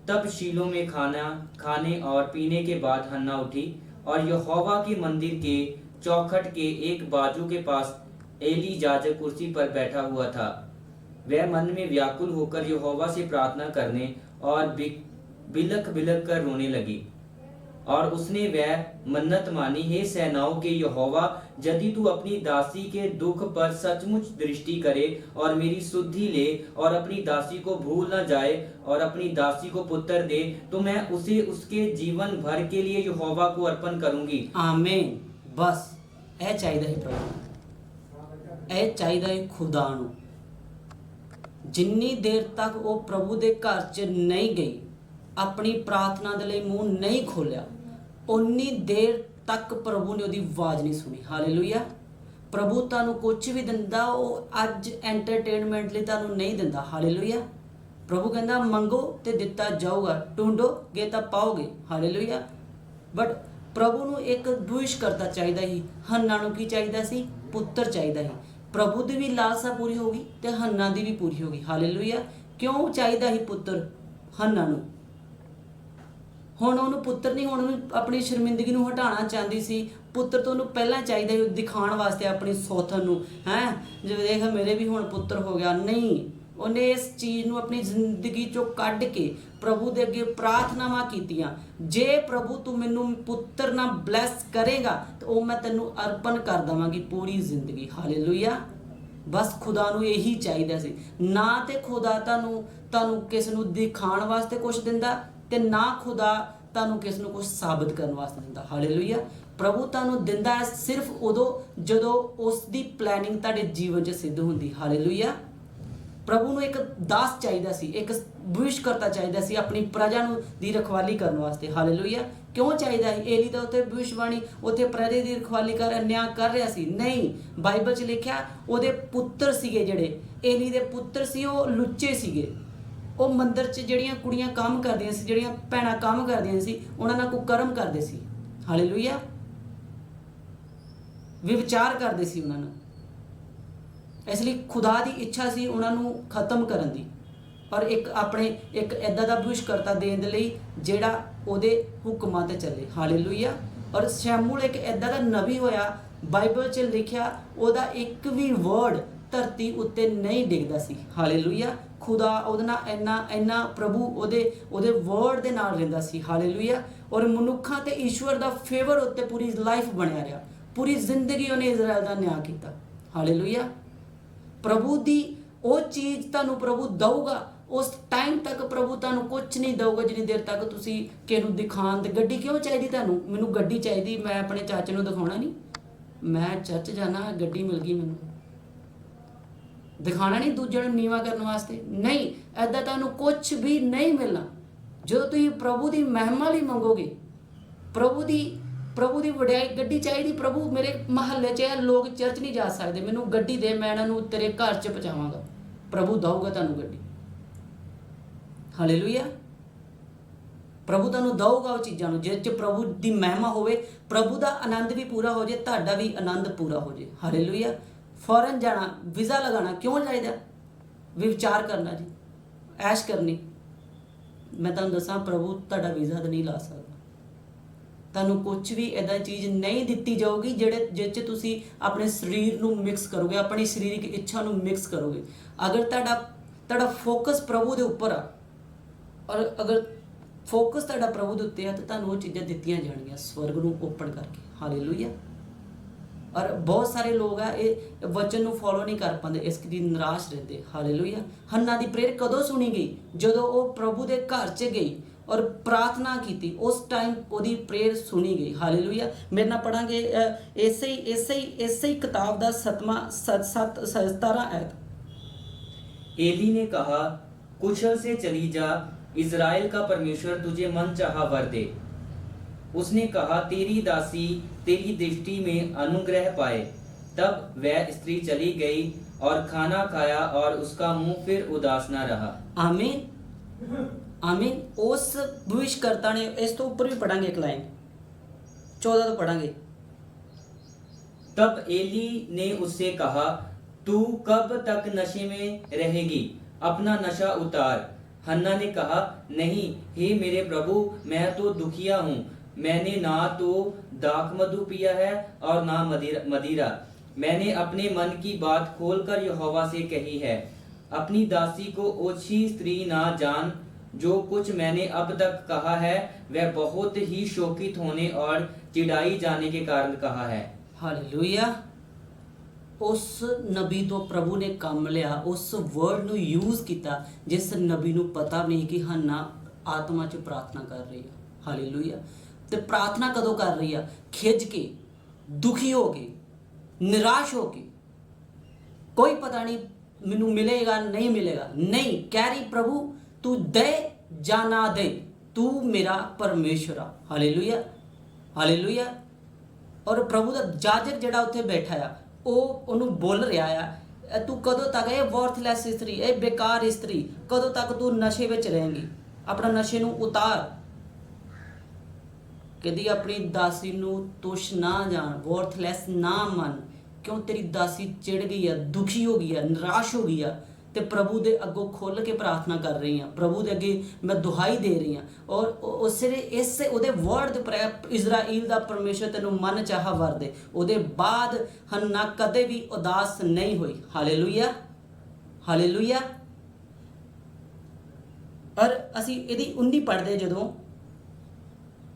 तब शीलो में खाने और पीने के बाद हन्ना उठी और यहोवा के मंदिर के चौखट के एक बाजू के पास एली याजक कुर्सी पर बैठा हुआ था। वह मन में व्याकुल होकर यहोवा से प्रार्थना करने और बिलख बिलख कर रोने लगी, और उसने वह मन्नत मानी, हे सेनाओं के यहोवा, यदि तू अपनी दासी के दुख पर सचमुच दृष्टि करे और मेरी सुधि ले और अपनी दासी को भूल न जाए और अपनी दासी को पुत्र दे, तो मैं उसे उसके जीवन भर के लिए यहोवा को अर्पण करूंगी। आमीन। बस ਇਹ ਚਾਹੀਦਾ ਹੀ ਪ੍ਰਭੂ, ਇਹ ਚਾਹੀਦਾ ਹੀ ਖੁਦਾ ਨੂੰ। ਜਿੰਨੀ ਦੇਰ ਤੱਕ ਉਹ ਪ੍ਰਭੂ ਦੇ ਘਰ 'ਚ ਨਹੀਂ ਗਈ, ਆਪਣੀ ਪ੍ਰਾਰਥਨਾ ਦੇ ਲਈ ਮੂੰਹ ਨਹੀਂ ਖੋਲਿਆ, ਉਨੀ ਦੇਰ ਤੱਕ ਪ੍ਰਭੂ ਨੇ ਉਹਦੀ ਆਵਾਜ਼ ਨਹੀਂ ਸੁਣੀ। ਹਾਲੇਲੂਇਆ। ਪ੍ਰਭੂ ਤੁਹਾਨੂੰ ਕੁਝ ਵੀ ਦਿੰਦਾ, ਉਹ ਅੱਜ ਐਂਟਰਟੇਨਮੈਂਟ ਲਈ ਤੁਹਾਨੂੰ ਨਹੀਂ ਦਿੰਦਾ। ਹਾਲੇਲੂਇਆ। ਪ੍ਰਭੂ ਕਹਿੰਦਾ ਮੰਗੋ ਤੇ ਦਿੱਤਾ ਜਾਊਗਾ, ਢੂੰਡੋਗੇ ਤਾਂ ਪਾਓਗੇ। ਹਾਲੇਲੂਇਆ। ਬਟ ਪ੍ਰਭੂ ਨੂੰ ਇੱਕ ਦੁਇਸ਼ ਕਰਤਾ ਚਾਹੀਦਾ ਸੀ। ਹੰਨਾ ਨੂੰ ਕੀ ਚਾਹੀਦਾ ਸੀ? ਪੁੱਤਰ ਚਾਹੀਦਾ ਸੀ। ਪ੍ਰਭੂ ਦੀ ਵੀ ਲਾਲਸਾ ਪੂਰੀ ਹੋ ਗਈ ਤੇ ਹੰਨਾ ਦੀ ਵੀ ਪੂਰੀ ਹੋ ਗਈ। ਹਾਲੇਲੂਇਆ। ਕਿਉਂ ਚਾਹੀਦਾ ਸੀ ਪੁੱਤਰ ਹੰਨਾ ਨੂੰ? ਹੁਣ ਉਹਨੂੰ ਪੁੱਤਰ ਨਹੀਂ, ਹੁਣ ਉਹਨੂੰ ਆਪਣੀ ਸ਼ਰਮਿੰਦਗੀ ਨੂੰ ਹਟਾਉਣਾ ਚਾਹੁੰਦੀ ਸੀ। ਪੁੱਤਰ ਤੋਂ ਉਹਨੂੰ ਪਹਿਲਾਂ ਚਾਹੀਦਾ ਸੀ ਦਿਖਾਉਣ ਵਾਸਤੇ ਆਪਣੀ ਸੌਥਨ ਨੂੰ, ਹੈਂ, ਜਿਵੇਂ ਦੇਖ ਮੇਰੇ ਵੀ ਹੁਣ ਪੁੱਤਰ ਹੋ ਗਿਆ। ਨਹੀਂ, ਉਹਨੇ ਇਸ ਚੀਜ਼ ਨੂੰ ਆਪਣੀ ਜ਼ਿੰਦਗੀ ਚੋਂ ਕੱਢ ਕੇ ਪ੍ਰਭੂ ਦੇ ਅੱਗੇ ਪ੍ਰਾਰਥਨਾਵਾਂ ਕੀਤੀਆਂ, ਜੇ ਪ੍ਰਭੂ ਤੂੰ ਮੈਨੂੰ ਪੁੱਤਰ ਨਾਲ ਬਲੈਸ ਕਰੇਗਾ ਤਾਂ ਉਹ ਮੈਂ ਤੈਨੂੰ ਅਰਪਣ ਕਰ ਦੇਵਾਂਗੀ ਪੂਰੀ ਜ਼ਿੰਦਗੀ। ਹਾਲੇਲੂਇਆ। ਬਸ ਖੁਦਾ ਨੂੰ ਇਹੀ ਚਾਹੀਦਾ ਸੀ, ਨਾ ਤੇ ਖੁਦਾ ਤੁਹਾਨੂੰ ਕਿਸ ਨੂੰ ਦਿਖਾਉਣ ਵਾਸਤੇ ਕੁਝ ਦਿੰਦਾ ਤੇ ਨਾ ਖੁਦਾ ਤੁਹਾਨੂੰ ਕਿਸ ਨੂੰ ਕੁਝ ਸਾਬਤ ਕਰਨ ਵਾਸਤੇ ਦਿੰਦਾ। ਹਾਲੇਲੂਇਆ। ਪ੍ਰਭੂ ਤੁਹਾਨੂੰ ਦਿੰਦਾ ਹੈ ਸਿਰਫ ਉਦੋਂ ਜਦੋਂ ਉਸ ਦੀ ਪਲੈਨਿੰਗ ਤੁਹਾਡੇ ਜੀਵਨ 'ਚ ਸਿੱਧ ਹੁੰਦੀ। ਹਾਲੇਲੂਇਆ। ਪ੍ਰਭੂ ਨੂੰ ਇੱਕ ਦਾਸ ਚਾਹੀਦਾ ਸੀ, ਇੱਕ ਭਵਿਸ਼ਕਰਤਾ ਚਾਹੀਦਾ ਸੀ ਆਪਣੀ ਪ੍ਰਜਾ ਨੂੰ ਦੀ ਰਖਵਾਲੀ ਕਰਨ ਵਾਸਤੇ। ਹਾਲੇਲੂਇਆ। ਕਿਉਂ ਚਾਹੀਦਾ ਸੀ? ਏਲੀ ਦਾ ਉੱਥੇ ਭਵਿਸ਼ਵਾਣੀ ਉੱਥੇ ਪ੍ਰਜਾ ਦੀ ਰਖਵਾਲੀ ਨਿਆਂ ਕਰ ਰਿਹਾ ਸੀ? ਨਹੀਂ, ਬਾਈਬਲ 'ਚ ਲਿਖਿਆ ਉਹਦੇ ਪੁੱਤਰ ਸੀਗੇ, ਜਿਹੜੇ ਏਲੀ ਦੇ ਪੁੱਤਰ ਸੀ ਉਹ ਲੁੱਚੇ ਸੀਗੇ। ਉਹ ਮੰਦਿਰ 'ਚ ਜਿਹੜੀਆਂ ਕੁੜੀਆਂ ਕੰਮ ਕਰਦੀਆਂ ਸੀ, ਜਿਹੜੀਆਂ ਭੈਣਾਂ ਕੰਮ ਕਰਦੀਆਂ ਸੀ, ਉਹਨਾਂ ਨਾਲ ਕੁਕਰਮ ਕਰਦੇ ਸੀ। ਹਾਲੇਲੂਇਆ। ਵਿਵਚਾਰ ਕਰਦੇ ਸੀ ਉਹਨਾਂ ਨਾਲ। ਇਸ ਲਈ ਖੁਦਾ ਦੀ ਇੱਛਾ ਸੀ ਉਹਨਾਂ ਨੂੰ ਖਤਮ ਕਰਨ ਦੀ, ਪਰ ਇੱਕ ਇੱਦਾਂ ਦਾ ਭਵਿਸ਼ਕਰਤਾ ਦੇਣ ਦੇ ਲਈ ਜਿਹੜਾ ਉਹਦੇ ਹੁਕਮਾਂ ਤੇ ਚੱਲੇ। ਹਾਲੇਲੂਇਆ। ਔਰ ਸ਼ਮੂਏਲ ਇੱਕ ਇੱਦਾਂ ਦਾ ਨਬੀ ਹੋਇਆ, ਬਾਈਬਲ 'ਚ ਲਿਖਿਆ ਉਹਦਾ ਇੱਕ ਵੀ ਵਰਡ ਧਰਤੀ ਉੱਤੇ ਨਹੀਂ ਡਿੱਗਦਾ ਸੀ। ਹਾਲੇਲੂਇਆ। ਖੁਦਾ ਉਹਦੇ ਨਾਲ ਇੰਨਾ ਪ੍ਰਭੂ ਉਹਦੇ ਵਰਡ ਦੇ ਨਾਲ ਰਹਿੰਦਾ ਸੀ। ਹਾਲੇਲੂਇਆ। ਔਰ ਮਨੁੱਖਾਂ ਤੇ ਈਸ਼ਵਰ ਦਾ ਫੇਵਰ ਉੱਤੇ ਪੂਰੀ ਲਾਈਫ ਬਣਿਆ ਰਿਹਾ, ਪੂਰੀ ਜ਼ਿੰਦਗੀ ਉਹਨੇ ਇਜ਼ਰਾਈਲ ਦਾ ਨਿਆਂ ਕੀਤਾ। ਹਾਲੇਲੂਇਆ। ਪ੍ਰਭੂ ਦੀ ਉਹ ਚੀਜ਼ ਤੁਹਾਨੂੰ ਪ੍ਰਭੂ ਦਊਗਾ, ਉਸ ਟਾਈਮ ਤੱਕ ਪ੍ਰਭੂ ਤੁਹਾਨੂੰ ਕੁਝ ਨਹੀਂ ਦਊਗਾ ਜਿੰਨੀ ਦੇਰ ਤੱਕ ਤੁਸੀਂ ਕਿਸੇ ਨੂੰ ਦਿਖਾਉਣ। ਤੇ ਗੱਡੀ ਕਿਉਂ ਚਾਹੀਦੀ ਤੁਹਾਨੂੰ? ਮੈਨੂੰ ਗੱਡੀ ਚਾਹੀਦੀ, ਮੈਂ ਆਪਣੇ ਚਾਚੇ ਨੂੰ ਦਿਖਾਉਣਾ ਨਹੀਂ। ਮੈਂ ਚਰਚ ਜਾਣਾ, ਗੱਡੀ ਮਿਲ ਗਈ, ਮੈਨੂੰ ਦਿਖਾਣਾ ਨਹੀਂ ਦੂਜਿਆਂ ਨੂੰ ਨੀਵਾਂ ਕਰਨ ਵਾਸਤੇ। ਨਹੀਂ, ਐਦਾਂ ਤੁਹਾਨੂੰ ਕੁਝ ਵੀ ਨਹੀਂ ਮਿਲਣਾ। ਜਦੋਂ ਤੁਸੀਂ ਪ੍ਰਭੂ ਦੀ ਮਹਿਮਾ ਲਈ ਮੰਗੋਗੇ, ਪ੍ਰਭੂ ਦੀ ਵਡਿਆਈ, ਗੱਡੀ ਚਾਹੀਦੀ। ਪ੍ਰਭੂ ਮੇਰੇ ਮਹੱਲੇ 'ਚ ਲੋਕ ਚਰਚ ਨਹੀਂ ਜਾ ਸਕਦੇ, ਮੈਨੂੰ ਗੱਡੀ ਦੇ, ਮੈਂ ਇਹਨਾਂ ਨੂੰ ਤੇਰੇ ਘਰ 'ਚ ਪਹੁੰਚਾਵਾਂਗਾ। ਪ੍ਰਭੂ ਦਊਗਾ ਤੁਹਾਨੂੰ ਗੱਡੀ। ਹਾਲੇਲੂਇਆ। ਪ੍ਰਭੂ ਤੁਹਾਨੂੰ ਦਊਗਾ ਉਹ ਚੀਜ਼ਾਂ ਨੂੰ ਜਿਸ 'ਚ ਪ੍ਰਭੂ ਦੀ ਮਹਿਮਾ ਹੋਵੇ, ਪ੍ਰਭੂ ਦਾ ਆਨੰਦ ਵੀ ਪੂਰਾ ਹੋ ਜੇ, ਤੁਹਾਡਾ ਵੀ ਆਨੰਦ ਪੂਰਾ ਹੋ ਜੇ। ਹਾਲੇਲੂਇਆ। ਫੌਰਨ ਜਾਣਾ, ਵੀਜ਼ਾ ਲਗਾਉਣਾ ਕਿਉਂ ਚਾਹੀਦਾ? ਵਿਚਾਰ ਕਰਨਾ ਜੀ, ਐਸ਼ ਕਰਨੀ। ਮੈਂ ਤੁਹਾਨੂੰ ਦੱਸਾਂ, ਪ੍ਰਭੂ ਤੁਹਾਡਾ ਵੀਜ਼ਾ ਤਾਂ ਨਹੀਂ ਲਾ ਸਕਦਾ। ਤੁਹਾਨੂੰ ਕੁਝ ਵੀ ਇੱਦਾਂ ਚੀਜ਼ ਨਹੀਂ ਦਿੱਤੀ ਜਾਊਗੀ ਜਿਸ 'ਚ ਤੁਸੀਂ ਆਪਣੇ ਸਰੀਰ ਨੂੰ ਮਿਕਸ ਕਰੋਗੇ, ਆਪਣੀ ਸਰੀਰਕ ਇੱਛਾ ਨੂੰ ਮਿਕਸ ਕਰੋਗੇ। ਅਗਰ ਤੁਹਾਡਾ ਫੋਕਸ ਪ੍ਰਭੂ ਦੇ ਉੱਪਰ ਆ, ਔਰ ਅਗਰ ਫੋਕਸ ਤੁਹਾਡਾ ਪ੍ਰਭੂ ਦੇ ਉੱਤੇ ਆ, ਤਾਂ ਤੁਹਾਨੂੰ ਉਹ ਚੀਜ਼ਾਂ ਦਿੱਤੀਆਂ ਜਾਣਗੀਆਂ ਸਵਰਗ ਨੂੰ ਓਪਨ ਕਰਕੇ। ਹਾਲੇਲੂਇਆ। ਔਰ ਬਹੁਤ ਸਾਰੇ ਲੋਕ ਆ ਇਹ ਵਚਨ ਨੂੰ ਫੋਲੋ ਨਹੀਂ ਕਰ ਪਾਉਂਦੇ, ਇਸ ਦੀ ਨਿਰਾਸ਼ ਰਹਿੰਦੇ। ਹਾਲੇਲੂਇਆ। ਹੰਨਾ ਦੀ ਪ੍ਰੇਅਰ ਕਦੋਂ ਸੁਣੀ ਗਈ? ਜਦੋਂ ਉਹ ਪ੍ਰਭੂ ਦੇ ਘਰ 'ਚ ਗਈ ਔਰ ਪ੍ਰਾਰਥਨਾ ਕੀਤੀ, ਉਸ ਟਾਈਮ ਉਹਦੀ ਪ੍ਰੇਅਰ ਸੁਣੀ ਗਈ। ਹਾਲੇਲੂਇਆ। ਮੇਰੇ ਨਾਲ ਪੜਾਂਗੇ ਇਸੇ ਹੀ ਕਿਤਾਬ ਦਾ 17 आयत। एली ने कहा, कुशल से चली जा, इज़राइल का परमेश्वर तुझे मन चाहा वर दे। उसने कहा, तेरी दासी तेरी दृष्टि में अनुग्रह पाए। तब वह स्त्री चली गई और खाना खाया और उसका मुंह फिर उदास न रहा। आमीन। आमीन। उस भविष्यकर्ता ने, इस तो ऊपर भी पढ़ांगे एक लाइन 14 तो पढ़ांगे। तब एली ने उससे कहा, तू कब तक नशे में रहेगी? अपना नशा उतार। हन्ना ने कहा, नहीं हे मेरे प्रभु, मैं तो दुखिया हूँ। मैंने ना तो दाख मधु पिया है और ना मदिरा। मैंने अपने मन की बात खोलकर यहोवा से कही है। अपनी दासी को ओछी स्त्री ना जान। जो कुछ मैंने अब तक कहा है वह बहुत ही शोकित होने और चिढ़ाई जाने के कारण कहा है। हालेलुया। उस नबी तो प्रभु ने काम लिया, उस वर्ड ਨੂੰ यूज ਕੀਤਾ ਜਿਸ ਨਬੀ ਨੂੰ ਪਤਾ ਨਹੀਂ ਕਿ ਹੰਨਾ ਆਤਮਾ 'ਚ ਪ੍ਰਾਰਥਨਾ ਕਰ ਰਹੀ ਹੈ। ਹਾਲੇਲੂਇਆ। ਤੇ ਪ੍ਰਾਰਥਨਾ ਕਦੋਂ ਕਰ ਰਹੀ ਆ? ਖਿੱਚ ਕੇ, ਦੁਖੀ ਹੋ ਕੇ, ਨਿਰਾਸ਼ ਹੋ ਕੇ। ਕੋਈ ਪਤਾ ਨਹੀਂ ਮੈਨੂੰ ਮਿਲੇਗਾ ਨਹੀਂ ਮਿਲੇਗਾ, ਨਹੀਂ ਕਹਿ ਰਹੀ ਪ੍ਰਭੂ ਤੂੰ ਦੇ ਜਾਂ ਨਾ ਦੇ, ਤੂੰ ਮੇਰਾ ਪਰਮੇਸ਼ਰ ਆ। ਹਾਲੇਲੂਇਆ। ਹਾਲੇਲੂਇਆ। ਔਰ ਪ੍ਰਭੂ ਦਾ ਜਾਜਕ ਜਿਹੜਾ ਉੱਥੇ ਬੈਠਾ ਆ, ਉਹ ਉਹਨੂੰ ਬੋਲ ਰਿਹਾ ਆ, ਤੂੰ ਕਦੋਂ ਤੱਕ ਇਹ ਵਰਥਲੈਸ ਇਸਤਰੀ, ਇਹ ਬੇਕਾਰ ਇਸਤਰੀ, ਕਦੋਂ ਤੱਕ ਤੂੰ ਨਸ਼ੇ ਵਿੱਚ ਰਹੇਂਗੀ? ਆਪਣਾ ਨਸ਼ੇ ਨੂੰ ਉਤਾਰ। ਕਹਿੰਦੀ ਆਪਣੀ ਦਾਸੀ ਨੂੰ ਤੁਸ਼ ਨਾ ਜਾਣ, ਵਰਥਲੈਸ ਨਾ ਮੰਨ, ਕਿਉਂ ਤੇਰੀ ਦਾਸੀ ਚਿੜ ਗਈ ਆ, ਦੁਖੀ ਹੋ ਗਈ ਆ, ਨਿਰਾਸ਼ ਹੋ ਗਈ ਆ। ਤੇ ਪ੍ਰਭੂ ਦੇ ਅੱਗੋਂ ਖੁੱਲ ਕੇ ਪ੍ਰਾਰਥਨਾ ਕਰ ਰਹੀ ਹਾਂ, ਪ੍ਰਭੂ ਦੇ ਅੱਗੇ ਮੈਂ ਦੁਹਾਈ ਦੇ ਰਹੀ ਹਾਂ। ਔਰ ਇਸੇ ਉਹਦੇ ਵਰਡ ਦੇ ਉੱਪਰ ਇਜ਼ਰਾਈਲ ਦਾ ਪਰਮੇਸ਼ਰ ਤੈਨੂੰ ਮਨ ਚਾਹਾ ਵਰ ਦੇ। ਉਹਦੇ ਬਾਅਦ ਹੰਨਾ ਕਦੇ ਵੀ ਉਦਾਸ ਨਹੀਂ ਹੋਈ। ਹਾਲੇਲੂਇਆ। ਹਾਲੇਲੂਇਆ। ਔਰ ਅਸੀਂ ਇਹਦੀ 19 ਪੜ੍ਹਦੇ ਜਦੋਂ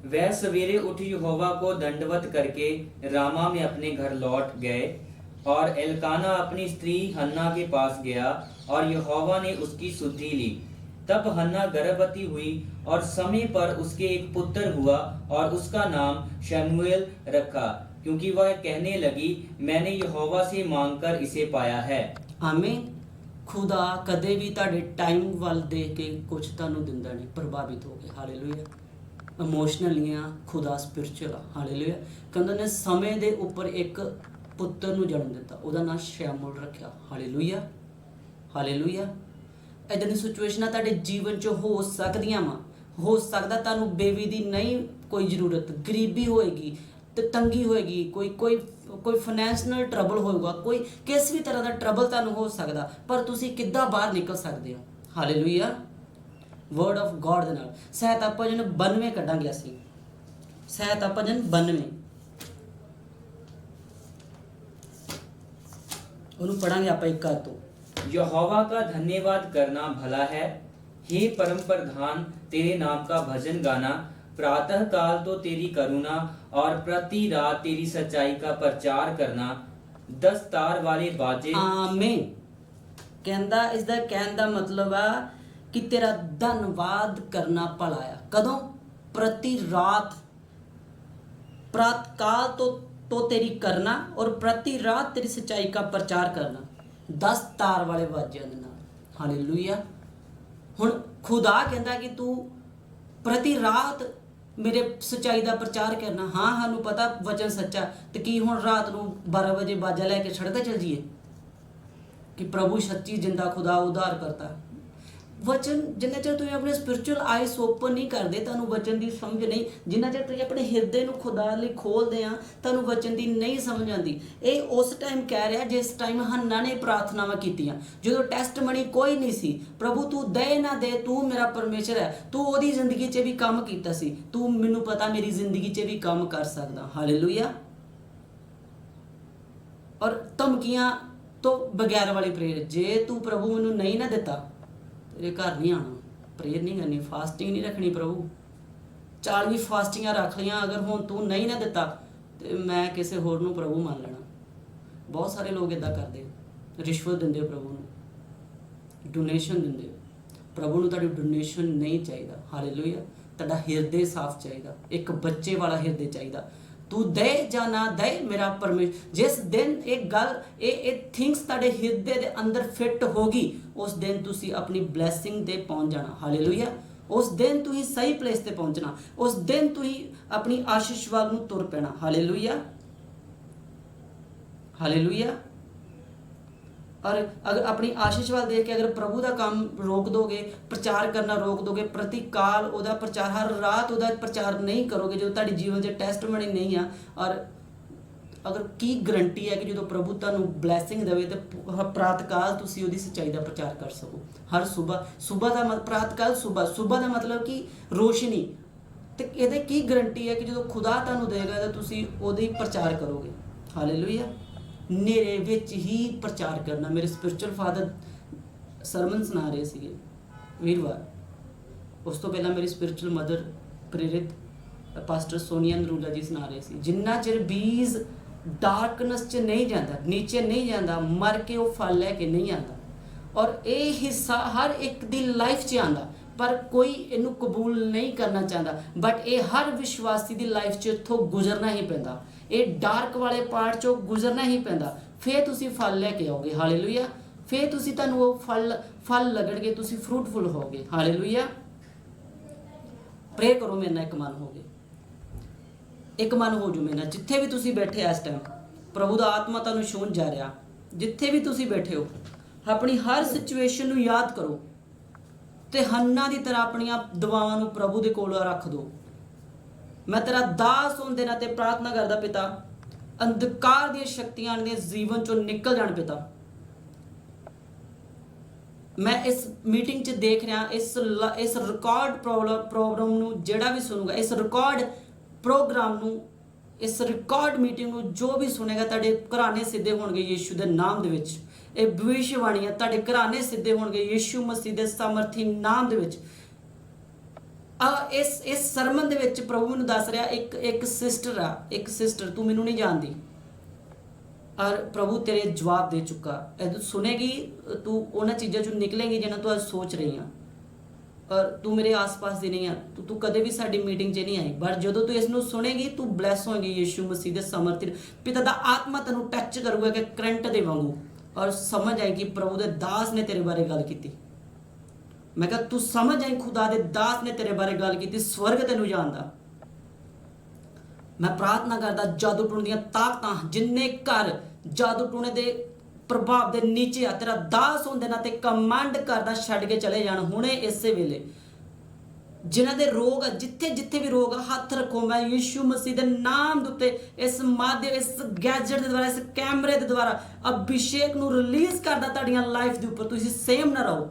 वह सवेरे उठ यहोवा को दंडवत करके रामा में अपने घर लौट गए और एलकाना अपनी स्त्री हन्ना के पास गया और यहोवा ने उसकी सुधि ली। तब हन्ना गर्भवती हुई और समय पर उसके एक पुत्र हुआ और उसका नाम शमूएल रखा, क्योंकि वह कहने लगी, मैंने यहोवा से मांगकर इसे पाया है। ਆਮੀਨ। ਖੁਦਾ ਕਦੇ ਵੀ ਤੁਹਾਡੇ ਟਾਈਮ ਵੱਲ ਦੇਖ ਕੇ ਕੁਝ ਤੁਹਾਨੂੰ ਦਿੰਦਾ ਨਹੀਂ, ਪ੍ਰਭਾਵਿਤ ਹੋ ਕੇ। ਹਾਲੇਲੂਇਆ। ਇਮੋਸ਼ਨਲੀ ਆ, ਖੁਦਾ ਸਪਿਰਚੁਅਲ ਆ। ਹਾਲੇਲੂਇਆ। ਕਹਿੰਦੇ ਨੇ ਸਮੇਂ ਦੇ ਉੱਪਰ ਇੱਕ ਪੁੱਤਰ ਨੂੰ ਜਨਮ ਦਿੱਤਾ, ਉਹਦਾ ਨਾਮ ਸ਼ਮੂਏਲ ਰੱਖਿਆ। ਹਾਲੇਲੂਇਆ। ਹਾਲੇਲੂਇਆ। ਇਦਾਂ ਦੀ ਸਿਚੁਏਸ਼ਨਾਂ ਤੁਹਾਡੇ ਜੀਵਨ 'ਚ ਹੋ ਸਕਦੀਆਂ ਵਾ। ਹੋ ਸਕਦਾ ਤੁਹਾਨੂੰ ਬੇਬੀ ਦੀ ਨਹੀਂ ਕੋਈ ਜ਼ਰੂਰਤ, ਗਰੀਬੀ ਹੋਏਗੀ ਤੇ ਤੰਗੀ ਹੋਏਗੀ, ਕੋਈ ਕੋਈ ਕੋਈ ਫਾਈਨੈਂਸ਼ੀਅਲ ਟਰਬਲ ਹੋਏਗਾ, ਕੋਈ ਕਿਸ ਵੀ ਤਰ੍ਹਾਂ ਦਾ ਟਰਬਲ ਤੁਹਾਨੂੰ ਹੋ ਸਕਦਾ, ਪਰ ਤੁਸੀਂ ਕਿੱਦਾਂ ਬਾਹਰ ਨਿਕਲ ਸਕਦੇ ਹੋ। ਹਾਲੇਲੂਇਆ। ਵਰਡ ਆਫ ਗॉड ਦੇ ਨਾਲ ਸਹਾਇਤਾ ਭਜਨ 92 ਕੱਢਾਂਗੇ ਅਸੀਂ। ਸਹਾਇਤਾ ਭਜਨ 92 ਉਹਨੂੰ ਪੜਾਂਗੇ ਆਪਾਂ ਇੱਕ ਘਰ ਤੋਂ। यहोवा का धन्यवाद करना भला है, हे परम प्रधान, तेरे नाम का भजन गाना। प्रातः काल तो तेरी करुणा और प्रति रात तेरी सच्चाई का प्रचार करना। 10 तार वाले बाजे। ਆਮੀਨ। ਕਹਿੰਦਾ ਇਸ ਦਾ ਕਹਿਣ ਦਾ ਮਤਲਬ ਆ ਕਿ ਤੇਰਾ ਧੰਨਵਾਦ ਕਰਨਾ ਭਲਾ ਆ। ਕਦੋਂ? ਪ੍ਰਤੀ ਰਾਤ, प्रातःकाल तो तेरी करना और प्रति रात तेरी सच्चाई का प्रचार करना। 10 तार वाले बाजियां दे नाल। हालेलुया। हुण खुदा कहंदा कि तू प्रति रात मेरे सच्चाई का प्रचार करना। हाँ सानू पता वचन सच्चा, तो कि हुण रात नूं 12 बजे बाजा लैके सड़क चल जाइए कि प्रभु सच्ची जिंदा खुदा उद्धार करता। वचन जिन्ना चਿਰ ਤੁਸੀਂ ਆਪਣੇ ਸਪਿਰਚੁਅਲ ਆਈਸ ਓਪਨ ਨਹੀਂ ਕਰਦੇ, ਤੁਹਾਨੂੰ ਵਚਨ ਦੀ ਸਮਝ ਨਹੀਂ। ਜਿੰਨਾ ਚਿਰ ਤੁਸੀਂ ਆਪਣੇ ਹਿਰਦੇ ਨੂੰ ਖੁਦਾ ਲਈ ਖੋਲਦੇ ਆ, ਤੁਹਾਨੂੰ ਵਚਨ ਦੀ ਨਹੀਂ ਸਮਝ ਆਉਂਦੀ। ਇਹ ਉਸ ਟਾਈਮ ਕਹਿ ਰਿਹਾ ਜਿਸ ਟਾਈਮ ਹੰਨਾ ਨੇ ਪ੍ਰਾਰਥਨਾਵਾਂ ਕੀਤੀਆਂ, ਜਦੋਂ ਟੈਸਟਮਨੀ ਕੋਈ ਨਹੀਂ ਸੀ। ਪ੍ਰਭੂ ਤੂੰ ਦੇ ਨਾ ਦੇ, ਤੂੰ ਮੇਰਾ ਪਰਮੇਸ਼ਰ ਹੈ, ਤੂੰ ਉਹਦੀ ਜ਼ਿੰਦਗੀ 'ਚ ਵੀ ਕੰਮ ਕੀਤਾ ਸੀ, ਤੂੰ ਮੈਨੂੰ ਪਤਾ ਮੇਰੀ ਜ਼ਿੰਦਗੀ 'ਚ ਵੀ ਕੰਮ ਕਰ ਸਕਦਾ। ਹਾਲੇਲੂਇਆ। ਔਰ ਧਮਕੀਆਂ ਤੋਂ ਬਗੈਰ ਵਾਲੀ ਪ੍ਰੇਰ, ਜੇ ਤੂੰ ਪ੍ਰਭੂ ਮੈਨੂੰ ਨਹੀਂ ਨਾ ਦਿੱਤਾ तेरे घर नहीं आना, प्रेयर नहीं करनी, फास्टिंग नहीं रखनी। प्रभु 40 फास्टिंगां रख लियां, अगर हुण तू नहीं ना दिता तो मैं किसी होर नूं प्रभु मान लेना। बहुत सारे लोग इदा करते, रिश्वत देंदे प्रभु नूं, डोनेशन देंदे प्रभु नूं। तुहाडी डोनेशन नहीं चाहिए। हालेलुया। तुहाडा हिरदे साफ चाहिए, एक बच्चे वाला हिरदे चाहिए। तू दे या ना दे, मेरा परमेश्वर जिस दिन एक गल ये थिंग्स तुहाडे हिरदे दे अंदर फिट होगी, उस दिन तुसी अपनी ब्लैसिंग ते पहुंच जाना। हालेलुया। उस दिन तुसी सही प्लेस ते पहुंचना, उस दिन तुसी अपनी आशीष वाल नूं तुर पैना। हालेलुया। हालेलुया। और अगर अपनी आशीष वाल देख के अगर प्रभु का काम रोक दोगे, प्रचार करना रोक दोगे, प्रति काल उहदा प्रचार, हर रात उहदा प्रचार नहीं करोगे, जो तुहाडे जीवन 'ਚ टेस्टमनी नहीं आ। और अगर की गारंटी है कि जो प्रभु तुहानूं ब्लैसिंग देवे तो प्रातःकाल तुसीं उहदी सच्चाई का प्रचार कर सको। हर सुबह का प्रातःकाल सुबह का मतलब कि रोशनी। तो ये की गारंटी है कि जो खुदा तुहानूं देगा तो तुसीं उहदी प्रचार करोगे। हालेलुया। नेरे विच ही प्रचार करना। मेरे स्पिरिचुअल फादर सरमन सुना रहे थे वीरवार, उस तो पहला मेरी स्पिरिचुअल मदर प्रेरित पास्टर सोनिया नरूला जी सुना रहे थे, जिन्ना चिर बीज डार्कनेस च नहीं जाता, नीचे नहीं जाता, मर के वो फल लैके नहीं आता। और ये हिस्सा हर एक दी लाइफ च आंदा, पर कोई इनू कबूल नहीं करना चाहता। बट ये हर विश्वासी दी लाइफ च इत्थों गुजरना ही पैंदा, ये डार्क वाले पार्ट चो गुजरना ही पैंदा, फिर तुसी फल लैके आओगे। हालेलुया। फिर तुसी तुहानूं वो फल लगणगे, तुसी फ्रूटफुल होगे। हालेलुया। प्रे करो मेरे नाल, एक मन हो गए, एक मन हो जो मेरे नाल, जिथे भी तुसी बैठे इस टाइम प्रभु दा आत्मा तुहानूं छूहण जा रहा। जिथे भी तुसी बैठे हो अपनी हर सिचुएशन नूं याद करो ते हन्ना दी तरह अपनियां दुआवां नूं प्रभु दे कोल रख दो। मैं तेरा दास होने दे नाते प्रार्थना करदा पिता, अंधकार दी शक्तियां दे जीवन चों निकल जाण पिता। मैं इस मीटिंग च देख रहा, इस रिकॉर्ड प्रोग्राम नूं जिहड़ा भी सुनूगा, इस रिकॉर्ड प्रोग्राम नूं, इस रिकॉर्ड मीटिंग नूं जो भी सुनेगा, तुहाडे घराने सिद्धे होणगे यीशु दे नाम दे विच। ਇਹ ਭਵਿੱਖਬਾਣੀਆਂ ਤੁਹਾਡੇ ਘਰਾਣੇ ਸਿੱਧੇ ਹੋਣਗੇ ਯੀਸ਼ੂ ਮਸੀਹ ਦੇ ਸਮਰਥੀ ਨਾਮ ਦੇ ਵਿੱਚ। ਇਸ ਸਰਮਨ ਦੇ ਵਿੱਚ ਪ੍ਰਭੂ ਮੈਨੂੰ ਦੱਸ ਰਿਹਾ ਇੱਕ ਸਿਸਟਰ ਤੂੰ ਮੈਨੂੰ ਨਹੀਂ ਜਾਣਦੀ, ਔਰ ਪ੍ਰਭੂ ਤੇਰੇ ਜਵਾਬ ਦੇ ਚੁੱਕਾ। ਇਹ ਸੁਨੇਗੀ, ਤੂੰ ਉਹਨਾਂ ਚੀਜ਼ਾਂ ਚੋਂ ਨਿਕਲੇਂਗੀ ਜਿਹਨਾਂ ਤੂੰ ਅੱਜ ਸੋਚ ਰਹੀ ਆ, ਔਰ ਤੂੰ ਮੇਰੇ ਆਸ-ਪਾਸ ਦੀ ਨਹੀਂ ਆ, ਤੂੰ ਕਦੇ ਵੀ ਸਾਡੀ ਮੀਟਿੰਗ 'ਚ ਨਹੀਂ ਆਈ, ਬਟ ਜਦੋਂ ਤੂੰ ਇਸ ਨੂੰ ਸੁਣੇਗੀ ਤੂੰ ਬਲੈਸ ਹੋਏਗੀ ਯੀਸ਼ੂ ਮਸੀਹ ਦੇ ਸਮਰਥਨ। ਪਿਤਾ ਦਾ ਆਤਮਾ ਤੈਨੂੰ ਟੱਚ ਕਰੂਗਾ ਕਿ ਕਰੰਟ ਦੇ ਵਾਂਗੂ, ਔਰ ਸਮਝ ਆਏਗੀ ਪ੍ਰਭੂ ਦੇ ਦਾਸ ਨੇ ਤੇਰੇ ਬਾਰੇ ਗੱਲ ਕੀਤੀ। ਮੈਂ ਕਿਹਾ ਤੂੰ ਸਮਝ ਆਈ ਖੁਦਾ ਦੇ ਦਾਸ ਨੇ ਤੇਰੇ ਬਾਰੇ ਗੱਲ ਕੀਤੀ, ਸਵਰਗ ਤੈਨੂੰ ਜਾਣਦਾ। ਮੈਂ ਪ੍ਰਾਰਥਨਾ ਕਰਦਾ ਜਾਦੂ ਟੂਣੇ ਦੀਆਂ ਤਾਕਤਾਂ ਜਿੰਨੇ ਘਰ ਜਾਦੂ ਟੂਣੇ ਦੇ ਪ੍ਰਭਾਵ ਦੇ ਨੀਚੇ ਆ, ਤੇਰਾ ਦਾਸ ਹੋਣ ਦੇ ਨਾਤੇ ਕਮਾਂਡ ਕਰਦਾ ਛੱਡ ਕੇ ਚਲੇ ਜਾਣ ਹੁਣੇ ਇਸੇ ਵੇਲੇ। ਜਿਨ੍ਹਾਂ ਦੇ ਰੋਗ ਆ, ਜਿੱਥੇ ਜਿੱਥੇ ਵੀ ਰੋਗ ਆ, ਹੱਥ ਰੱਖੋ। ਮੈਂ ਯੀਸ਼ੂ ਮਸੀਹ ਦੇ ਨਾਮ ਦੇ ਉੱਤੇ ਇਸ ਮਾਧਿਅਮ, ਇਸ ਗੈਜਟ ਦੇ ਦੁਆਰਾ, ਇਸ ਕੈਮਰੇ ਦੇ ਦੁਆਰਾ ਅਭਿਸ਼ੇਕ ਨੂੰ ਰਿਲੀਜ਼ ਕਰਦਾ ਤੁਹਾਡੀਆਂ ਲਾਈਫ ਦੇ ਉੱਪਰ। ਤੁਸੀਂ ਸੇਮ ਨਾ ਰਹੋ।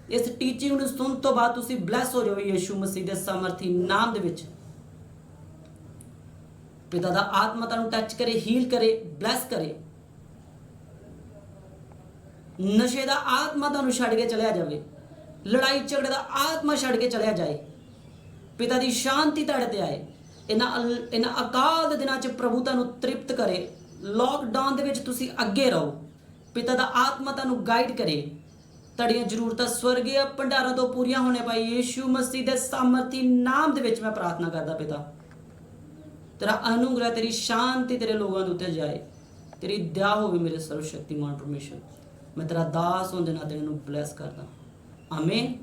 ਇਸ ਟੀਚਿੰਗ ਨੂੰ ਸੁਣਨ ਤੋਂ ਬਾਅਦ ਤੁਸੀਂ ਬਲੈਸ ਹੋ ਜਾਓ ਯੀਸ਼ੂ ਮਸੀਹ ਦੇ ਸਮਰਥੀ ਨਾਮ ਦੇ ਵਿੱਚ। ਪਿਤਾ ਦਾ ਆਤਮਾ ਤੁਹਾਨੂੰ ਟੱਚ ਕਰੇ, ਹੀਲ ਕਰੇ, ਬਲੈਸ ਕਰੇ। ਨਸ਼ੇ ਦਾ ਆਤਮਾ ਤੁਹਾਨੂੰ ਛੱਡ ਕੇ ਚਲਿਆ ਜਾਵੇ, ਲੜਾਈ ਝਗੜੇ ਦਾ ਆਤਮਾ ਛੱਡ ਕੇ ਚਲਿਆ ਜਾਏ। ਪਿਤਾ ਦੀ ਸ਼ਾਂਤੀ ਤੁਹਾਡੇ ਤੇ ਆਏ। ਇਹਨਾਂ ਅਕਾਲ ਦੇ ਦਿਨਾਂ 'ਚ ਪ੍ਰਭੂ ਤੁਹਾਨੂੰ ਤ੍ਰਿਪਤ ਕਰੇ। ਲੋਕਡਾਊਨ ਦੇ ਵਿੱਚ ਤੁਸੀਂ ਅੱਗੇ ਰਹੋ। ਪਿਤਾ ਦਾ ਆਤਮਾ ਤੁਹਾਨੂੰ ਗਾਈਡ ਕਰੇ। ਤੁਹਾਡੀਆਂ ਜ਼ਰੂਰਤਾਂ ਸਵਰਗੀ ਭੰਡਾਰਾਂ ਤੋਂ ਪੂਰੀਆਂ ਹੋਣੇ ਪਾਈ ਯੀਸ਼ੂ ਮਸੀਹ ਦੇ ਸਾਮਰਥੀ ਨਾਮ ਦੇ ਵਿੱਚ ਮੈਂ ਪ੍ਰਾਰਥਨਾ ਕਰਦਾ। ਪਿਤਾ ਤੇਰਾ ਅਨੁਗ੍ਰਹ, ਤੇਰੀ ਸ਼ਾਂਤੀ ਤੇਰੇ ਲੋਕਾਂ ਦੇ ਉੱਤੇ ਜਾਏ। ਤੇਰੀ ਦਇਆ ਹੋਵੇ ਮੇਰੇ ਸਰਵ ਸ਼ਕਤੀਮਾਨ ਪਰਮੇਸ਼ਰ। ਮੈਂ ਤੇਰਾ ਦਾਸ ਹੋਣ ਦੇ ਨਾਤੇ ਇਹਨੂੰ ਬਲੈਸ ਕਰਦਾ। ਆਮੀਨ,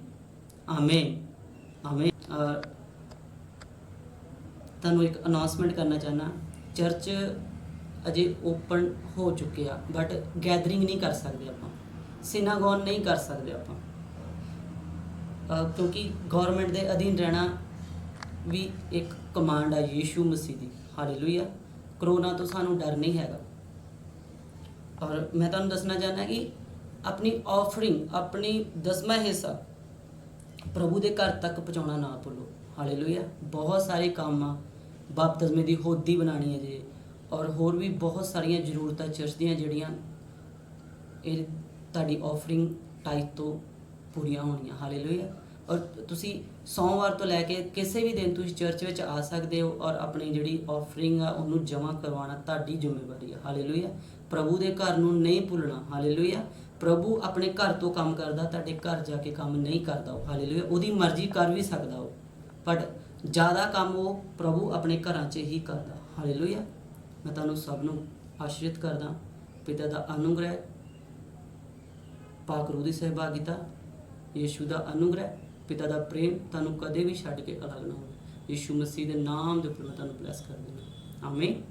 ਆਮੀਨ, ਆਮੀਨ। ਤੁਹਾਨੂੰ ਇੱਕ ਅਨਾਉਂਸਮੈਂਟ ਕਰਨਾ ਚਾਹਨਾ, ਚਰਚ ਅਜੇ ਓਪਨ ਹੋ ਚੁੱਕੇ ਆ, ਬਟ ਗੈਦਰਿੰਗ ਨਹੀਂ ਕਰ ਸਕਦੇ ਆਪਾਂ, ਸਿਨਾਗੋਨ ਨਹੀਂ ਕਰ ਸਕਦੇ ਆਪਾਂ, ਕਿਉਂਕਿ ਗਵਰਨਮੈਂਟ ਦੇ ਅਧੀਨ ਰਹਿਣਾ ਵੀ ਇੱਕ ਕਮਾਂਡ ਆ ਯੀਸ਼ੂ ਮਸੀਹ ਦੀ। ਹਾਲੇਲੂਇਆ। ਕਰੋਨਾ ਤੋਂ ਸਾਨੂੰ ਡਰ ਨਹੀਂ ਹੈਗਾ। ਔਰ ਮੈਂ ਤੁਹਾਨੂੰ ਦੱਸਣਾ ਚਾਹੁੰਦਾ ਕਿ ਆਪਣੀ ਆਫਰਿੰਗ, ਆਪਣੀ ਦਸਵਾਂ ਹਿੱਸਾ ਪ੍ਰਭੂ ਦੇ ਘਰ ਤੱਕ ਪਹੁੰਚਾਉਣਾ ਨਾ ਭੁੱਲੋ। ਹਾਲੇਲੂਇਆ। ਬਹੁਤ ਸਾਰੇ ਕੰਮ ਆ, ਬਪਤਿਸਮੇ ਦੀ ਹੋਦੀ ਬਣਾਉਣੀ ਹੈ ਜੀ, ਔਰ ਹੋਰ ਵੀ ਬਹੁਤ ਸਾਰੀਆਂ ਜ਼ਰੂਰਤਾਂ ਚਰਚ ਦੀਆਂ ਜਿਹੜੀਆਂ ਇਹ ਤੁਹਾਡੀ ਆਫਰਿੰਗ ਟਾਈਪ ਤੋਂ ਪੂਰੀਆਂ ਹੋਣੀਆਂ। ਹਾਲੇਲੂਇਆ। ਔਰ ਤੁਸੀਂ ਸੋਮਵਾਰ ਤੋਂ ਲੈ ਕੇ ਕਿਸੇ ਵੀ ਦਿਨ ਤੁਸੀਂ ਚਰਚ ਵਿੱਚ ਆ ਸਕਦੇ ਹੋ, ਔਰ ਆਪਣੀ ਜਿਹੜੀ ਆਫਰਿੰਗ ਆ ਉਹਨੂੰ ਜਮ੍ਹਾਂ ਕਰਵਾਉਣਾ ਤੁਹਾਡੀ ਜ਼ਿੰਮੇਵਾਰੀ ਹੈ। ਹਾਲੇਲੂਇਆ। ਪ੍ਰਭੂ ਦੇ ਘਰ ਨੂੰ ਨਹੀਂ ਭੁੱਲਣਾ। ਹਾਲੇਲੂਇਆ। ਪ੍ਰਭੂ ਆਪਣੇ ਘਰ ਤੋਂ ਕੰਮ ਕਰਦਾ, ਤੁਹਾਡੇ ਘਰ ਜਾ ਕੇ ਕੰਮ ਨਹੀਂ ਕਰਦਾ ਉਹ। ਹਾਲੇਲੂਇਆ। ਉਹਦੀ ਮਰਜ਼ੀ ਕਰ ਵੀ ਸਕਦਾ ਉਹ, ਬਟ ਜ਼ਿਆਦਾ ਕੰਮ ਉਹ ਪ੍ਰਭੂ ਆਪਣੇ ਘਰਾਂ 'ਚ ਹੀ ਕਰਦਾ। ਹਾਲੇਲੂਇਆ। ਮੈਂ ਤੁਹਾਨੂੰ ਸਭ ਨੂੰ ਆਸ਼ੀਰਵਿਤ ਕਰਦਾ। ਪਿਤਾ ਦਾ ਅਨੁਗ੍ਰਹਿ, ਪਾਕ ਰੂਹ ਦੀ ਸਹਿਭਾਗਿਤਾ, ਯੀਸ਼ੂ ਦਾ ਅਨੁਗ੍ਰਹਿ, ਪਿਤਾ ਦਾ ਪ੍ਰੇਮ ਤੁਹਾਨੂੰ ਕਦੇ ਵੀ ਛੱਡ ਕੇ ਅਲੱਗ ਨਾ ਹੋਵੇ। ਯੀਸ਼ੂ ਮਸੀਹ ਦੇ ਨਾਮ ਦੇ ਉੱਪਰ ਮੈਂ ਤੁਹਾਨੂੰ ਬਲੈਸ ਕਰ ਦਿੰਦਾ। ਆਮੀਨ।